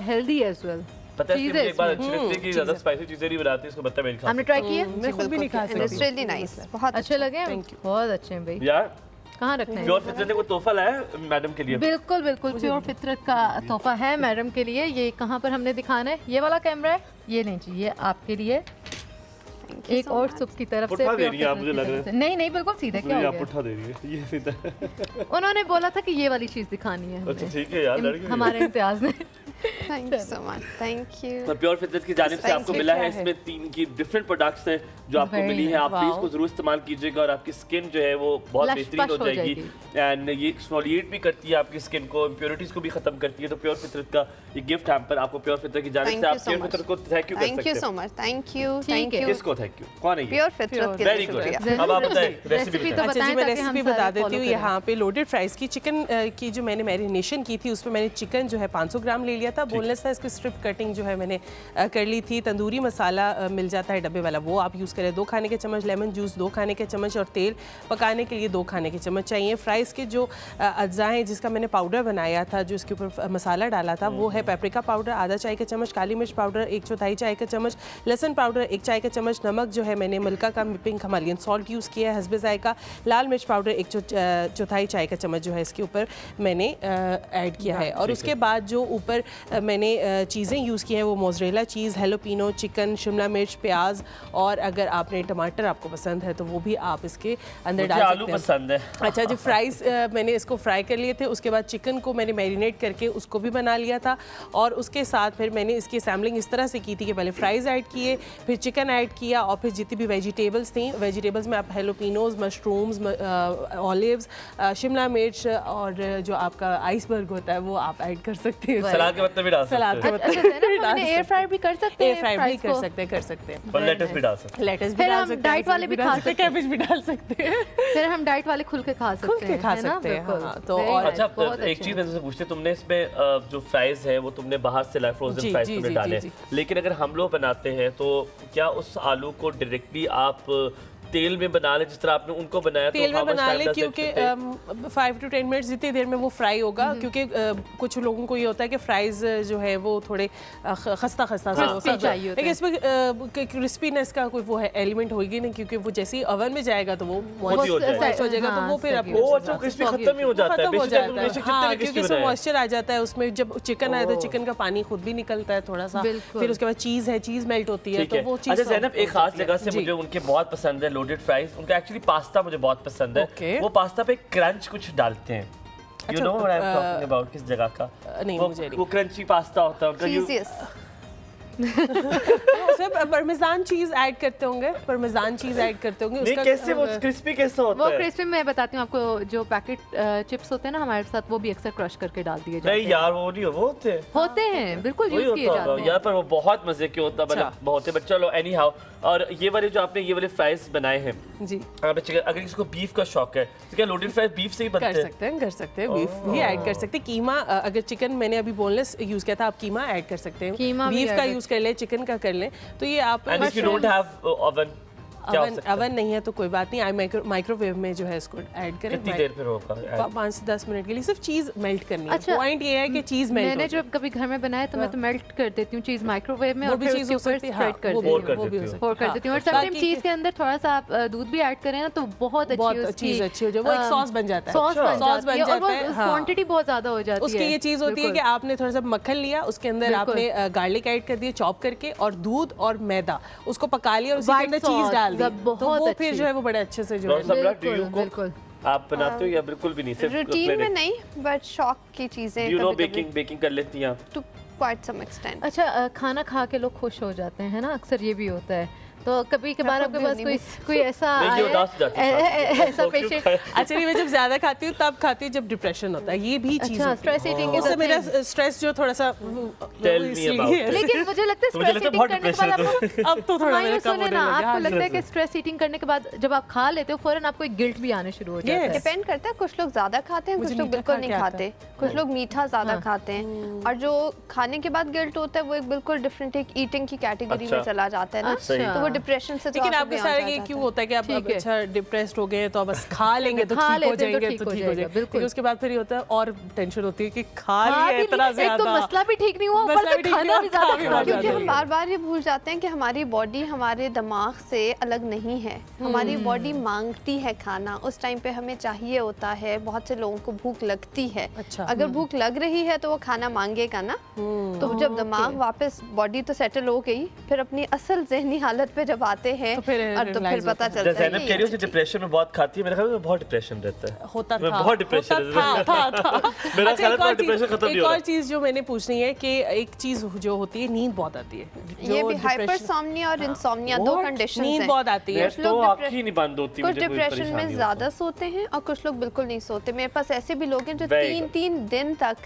healthy as well. पता है चीज़ें मुझे एक बात इसमें। अच्छी लगती है कि ज्यादा स्पाइसी चीजें नहीं बनाती, इसको पता है मैं नहीं खा हमने ट्राई किया, मैं खुद भी नहीं खा इट्स सकती। रियली नाइस, बहुत अच्छे लगे? Thank you. बहुत अच्छे हैं भाई। सकता। यार कहाँ रखना है? प्योर फितरत ने कोई तोहफा लाया है मैडम के लिए? बिल्कुल बिल्कुल प्योर फितरत का तोहफा है मैडम के लिए। ये कहाँ पर हमने दिखाना है? ये वाला कैमरा है, ये नहीं चाहिए, ये आपके लिए एक और सुप की तरफ से। पुट्ठा दे प्योर रही हैं आप, फितरत मुझे की लग तरफ रहा से। नहीं नहीं, बिल्कुल सीधा। क्या हो आप गया? पुट्ठा दे रही है ये सीधा। उन्होंने बोला था कि ये वाली चीज दिखानी है अच्छा हमें। ठीक है यार, लड़की हमारे इम्तियाज ने। Thank you so much, thank you. पर प्योर फितरत की जानिब से आपको ये मिला क्या है, है? इसमें 3 की डिफरेंट प्रोडक्ट्स हैं जो आपको Very मिली है। आप प्लीज wow. इसको जरूर इस्तेमाल कीजिएगा और आपकी स्किन जो है वो बहुत लश बेहतरीन पश हो हो जाएगी। एंड ये एक्सफोलिएट भी करती है आपकी स्किन को, इम्प्योरिटीज को भी खत्म करती है। तो प्योर फितरत का ये गिफ्ट हैम्पर आपको प्योर फितरत की जानिब Thank से, you आप so प्योर much. फितरत को थैंक यू कर थैंक सकते यू हैं। सो मच, थैंक यू, ठीक थैंक है। यू। किसको थैंक यू? कौन है ये? प्योर फितरत के वेरी लिए गुड। शुक्रिया। अब आप बताएं रेसिपी रेसिपी बताएं। तो अच्छा जी, बताएं मैं ताकि हम रेसिपी सारे बता देती follow हूँ। करें। यहाँ पे लोडेड फ्राइज की चिकन की जो मैंने मैरिनेशन की थी उसमें मैंने चिकन जो है 500 ग्राम ले लिया लिया था, बोनलेस था, इसकी स्ट्रिप कटिंग जो है मैंने कर ली थी। तंदूरी मसाला मिल जाता है डब्बे वाला, वो आप यूज़ करें। 2 खाने के चम्मच लेमन जूस, 2 खाने के चम्मच, और तेल पकाने के लिए 2 खाने के चम्मच चाहिए। फ्राइज़ के जो अज्जा हैं जिसका मैंने पाउडर बनाया था, जो इसके ऊपर मसाला डाला था, वो है पेपरिका पाउडर आधा चाय का चम्मच, काली मिर्च पाउडर 1/4 चाय का चम्मच, लहसुन पाउडर 1 चाय का चम्मच, नमक जो है मैंने मलका का पिंक हिमालयन सॉल्ट यूज़ किया है हस्बे जायका, लाल मिर्च पाउडर 1/4 चाय का चम्मच जो है इसके ऊपर मैंने ऐड किया है। और उसके बाद जो ऊपर मैंने चीज़ें यूज़ की हैं वो mozzarella cheese, jalapeno, chicken, Shimla मिर्च, प्याज, और अगर आपने टमाटर आपको पसंद है तो वो भी आप इसके अंदर डाल सकते हैं। आलू पसंद है। अच्छा जी, फ्राइज़ मैंने इसको फ्राई कर लिए थे, उसके बाद चिकन को मैंने मैरिनेट करके उसको भी बना लिया था, और उसके साथ फिर मैंने इसकी सैम्पलिंग इस तरह से की थी कि पहले फ्राइज़ ऐड किए, फिर चिकन ऐड किया, और फिर जितनी भी वेजिटेबल्स थी, वेजिटेबल्स में आप हेलोपिनोज, मशरूम्स, ऑलिव्स, शिमला मिर्च, और जो आपका आइसबर्ग होता है वो आप ऐड कर सकते हैं। सलाद के पत्ते भी डाल सकते हैं। सलाद के पत्ते एयर फ्राई भी कर सकते हैं, एयर फ्राई भी fries को। कर सकते हैं। और लेटस भी डाल सकते हैं। लेटस भी फिर डाल हम सकते हैं, डाइट वाले भी खा सकते हैं, कैबेज भी डाल सकते हैं, फिर हम डाइट वाले खुल के खा सकते खुल के हैं, खा है ना? सकते हैं, बिल्कुल। हाँ, तो Very और- nice, अच्छा, बहुत एक अच्छे चीज हैं। मैं तुमसे पूछती, तुमने इसमें जो फ्राइज है वो तुमने बाहर से लाए, फ्रोजन जी, फ्राइज जी, तुमने जी, डाले, जी, लेकिन अगर हम लोग बनाते हैं तो क्या उस आलू को डायरेक्टली आप तेल में बना ले जिस तरह आपने उनको बनाया? तेल तो में how much बना time ले, does it क्योंकि take? 5 to 10 मिनट्स जितनी देर में वो फ्राई होगा, क्योंकि कुछ लोगों को ये होता है कि फ्राइज जो है वो थोड़े खस्ता खस्ता सा Crispy चाहिए होता लेकिन इसमें क्रिस्पीनेस का कोई वो है एलिमेंट होगी नहीं, क्योंकि वो जैसे ही ओवन में जाएगा तो वो मोटी हो जाएगा। moist हो जाएगा, तो वो फिर हाँ, अपने वो अच्छा क्रिस्पी खत्म ही हो जाता है। खत्म हो बेशक जाता तुमने है, इसे हाँ, कितने क्योंकि crispy इसमें बनाया है। मॉइस्चर आ जाता है उसमें। जब चिकन आया तो चिकन का पानी खुद भी निकलता है थोड़ा सा, बिल्कुल। फिर उसके बाद चीज़ है, चीज़ मेल्ट होती है, ठीक तो है। वो चीज़ अच्छा ज़ैनब, एक खास जगह से जी। मुझे उनके बहुत पसंद है लोडेड फ्राइज, उनका एक्चुअली पास्ता मुझे बहुत पसंद है। Okay. वो पास्ता पे क्रंच कुछ डालते हैं, यू अच्छा, know what I am talking about, किस जगह का? नहीं, वो- मुझे नहीं। वो क्रंची पास्ता होता है उनका। Cheesiest. उसमें parmesan चीज़ ऐड करते होंगे, parmesan चीज़ ऐड करते होंगे। नहीं, उसका कैसे वो क्रिस्पी कैसा होता वो है? क्रिस्पी मैं बताती हूँ आपको, जो पैकेट चिप्स होते हैं ना हमारे साथ, वो भी अक्सर क्रश करके डाल दिए जाते नहीं हैं। यार, वो नहीं हो, वो होते हैं। होते हैं, बिल्कुल वही यूज किए होता होगा जाते यार, हैं। पर वो बहुत मजे के होता है, मतलब अच्छा। बहुत है। बट चलो एनी हाउ, और ये वाले जो आपने ये वाले फ्राइज बनाए हैं, जी अगर किसी को बीफ का शौक है तो क्या लोडेड फ्राइज बीफ से ही बनते हैं? कर सकते हैं बीफ भी ऐड कर सकते हैं। कीमा, अगर चिकन मैंने अभी बोनलेस यूज किया था, आप कीमा ऐड कर सकते हैं। कीमा भी बीफ का add यूज कर ले, चिकन का कर लें, तो ये आप and if you don't have oven, क्या हो सकता है? अवन नहीं है तो कोई बात नहीं, आई माइक्रोवेव में जो है इसको ऐड करें। कितनी देर फिर होगा? 5 से 10 मिनट के लिए सिर्फ चीज मेल्ट करनी है। अच्छा, पॉइंट ये है कि चीज मेल्ट मैंने जब कभी घर में बनाया तो मैं तो मेल्ट कर देती हूँ चीज माइक्रोवेव में, वो और भी फिर चीज़ उसके हो ऊपर सकती है, स्प्रेड हाँ, कर वो देती Pour हूँ। कर वो भी हो देती सकती फोर कर हाँ। देती हूँ। और समटाइम बाकी चीज के अंदर थोड़ा सा आप दूध भी ऐड करें ना तो बहुत बहुत अच्छी चीज़ अच्छी हो जाए, वो एक सॉस बन जाता है। सॉस बन सॉस जाती है, और वो हाँ। क्वांटिटी बहुत ज्यादा हो जाती है। उसकी ये चीज होती है कि बिल्कुल। आपने थोड़ा सा मक्खन लिया, उसके अंदर बिल्कुल। आपने गार्लिक ऐड कर दिया चॉप करके, और दूध और मैदा, उसको पका लिया और उसी के White अंदर चीज sauce, डाल दी, बहुत तो वो फिर अच्छी। जो है वो बड़े अच्छे से जो डॉक्टर है। साहब, do you बिल्कुल cook? बिल्कुल। आप बनाते हो या बिल्कुल भी नहीं, सिर्फ रूटीन में नहीं, बट शौक की चीजें यू नो कभी-कभी बेकिंग बेकिंग कर लेती हैं आप? to quite some extent. अच्छा, खाना खा के लोग खुश हो जाते हैं ना, अक्सर ये भी होता है। तो कभी कभार आपके पास कोई ऐसा नहीं, ये उदास हो जाती है ऐसा पेशेंट, अच्छा, मैं जब ज्यादा खाती हूँ तब खाती हूँ जब डिप्रेशन होता है, ये भी चीज अच्छा होती है। स्ट्रेस ईटिंग उससे मेरा स्ट्रेस जो थोड़ा सा Tell me about it. लेकिन मुझे लगता है तो मुझे स्ट्रेस लगता है ईटिंग बहुत करने के बाद depression आपको अब तो थोड़ा हाँ, मेरा ये कम सुने होने ना, लगा। आपको हाँ, लगता है कि स्ट्रेस ईटिंग करने के बाद जब आप खा लेते हो फौरन आपको एक गिल्ट भी आने शुरू हो जाता है। Yes. डिपेंड करता है, कुछ लोग ज्यादा खाते हैं, मुझे कुछ लोग मीठा बिल्कुल खा नहीं के आता खाते, कुछ लोग मीठा ज्यादा हाँ। खाते हैं, और जो खाने के बाद गिल्ट होता है वो एक बिल्कुल डिफरेंट एक ईटिंग की कैटेगरी में अच्छा। चला जाता है ना, अच्छा। तो वो डिप्रेशन से लेकिन थोड़ा सा आपके beyond सारे आ ये जाता क्यों है। होता है कि आप ठीक अब है। अच्छा डिप्रेस्ड हो गए तो अब बस खा लेंगे तो खा ठीक हो लेते हैं तो जाएंगे, ठीक तो हो ठीक हो जाएगा, जाएगा, बिल्कुल। लेकिन उसके बाद फिर ये होता है और टेंशन होती है कि खा खा लिया भी इतना लिया, एक तो ज्यादा, मसला भी ठीक नहीं हुआ, ऊपर मसला से भी ठीक खाना नहीं भी हुआ, ज्यादा खा भी खा बहुत लिया। क्योंकि हम ज्यादा। बार बार ये भूल जाते हैं कि हमारी बॉडी हमारे दिमाग से अलग नहीं है, हमारी बॉडी मांगती है खाना, उस टाइम पे हमें चाहिए होता है। बहुत से लोगों को भूख लगती है, अच्छा। अगर भूख लग रही है तो वो खाना मांगेगा ना, तो जब दिमाग वापस, बॉडी तो सेटल हो गई, फिर अपनी असल जहनी हालत पे जब आते हैं तो फिर और तो फिर realize पता होता है। चलता है ज़ैनब कह रही हो कि डिप्रेशन में बहुत खाती है, मेरे ख्याल में बहुत डिप्रेशन रहता है। होता मैं था, बहुत डिप्रेशन होता है। था। मेरा अच्छा, ख्याल एक है और डिप्रेशन चीज़- खत्म नहीं एक हो और रहा। चीज जो मैंने पूछनी है कि एक चीज जो होती है, नींद बहुत आती है। ये जो भी depression- हाइपरसोमनिया और इंसोमनिया दो What? कंडीशन नींद हैं। बहुत आती है। मैं कुछ तो लोग आँख ही नहीं बंद होती, कुछ मुझे कोई डिप्रेशन परेशानी में हो ज्यादा सोते हैं और कुछ लोग बिल्कुल नहीं सोते। मेरे पास ऐसे भी लोग हैं जो Very 3-3 दिन तक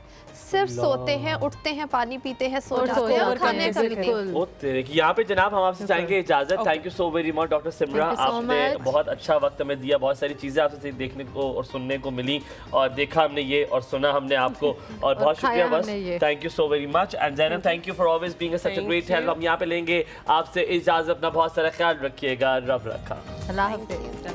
सिर्फ सोते हैं, उठते हैं पानी पीते हैं, सो और जाते सो हैं और जाते खाने हैं, का भी नहीं। बिल्कुल। ओ तेरे की यहाँ पे जनाब हम आपसे चाहेंगे इजाजत। Thank you so very much doctor Simra, Thank you so आपने much. बहुत अच्छा वक्त हमें दिया, बहुत सारी चीजें आपसे देखने को और सुनने को मिली, और देखा हमने ये और सुना हमने आपको, और बहुत शुक्रिया बस। हमने ये। Thank you so very much and Zainab thank you for always being such a Thank great you. Help. हम यहाँ पे लेंगे आपसे इजाजत, अपना बहुत सारा ख्याल रखिएगा, रब रखा। अल्लाह हाफिज़।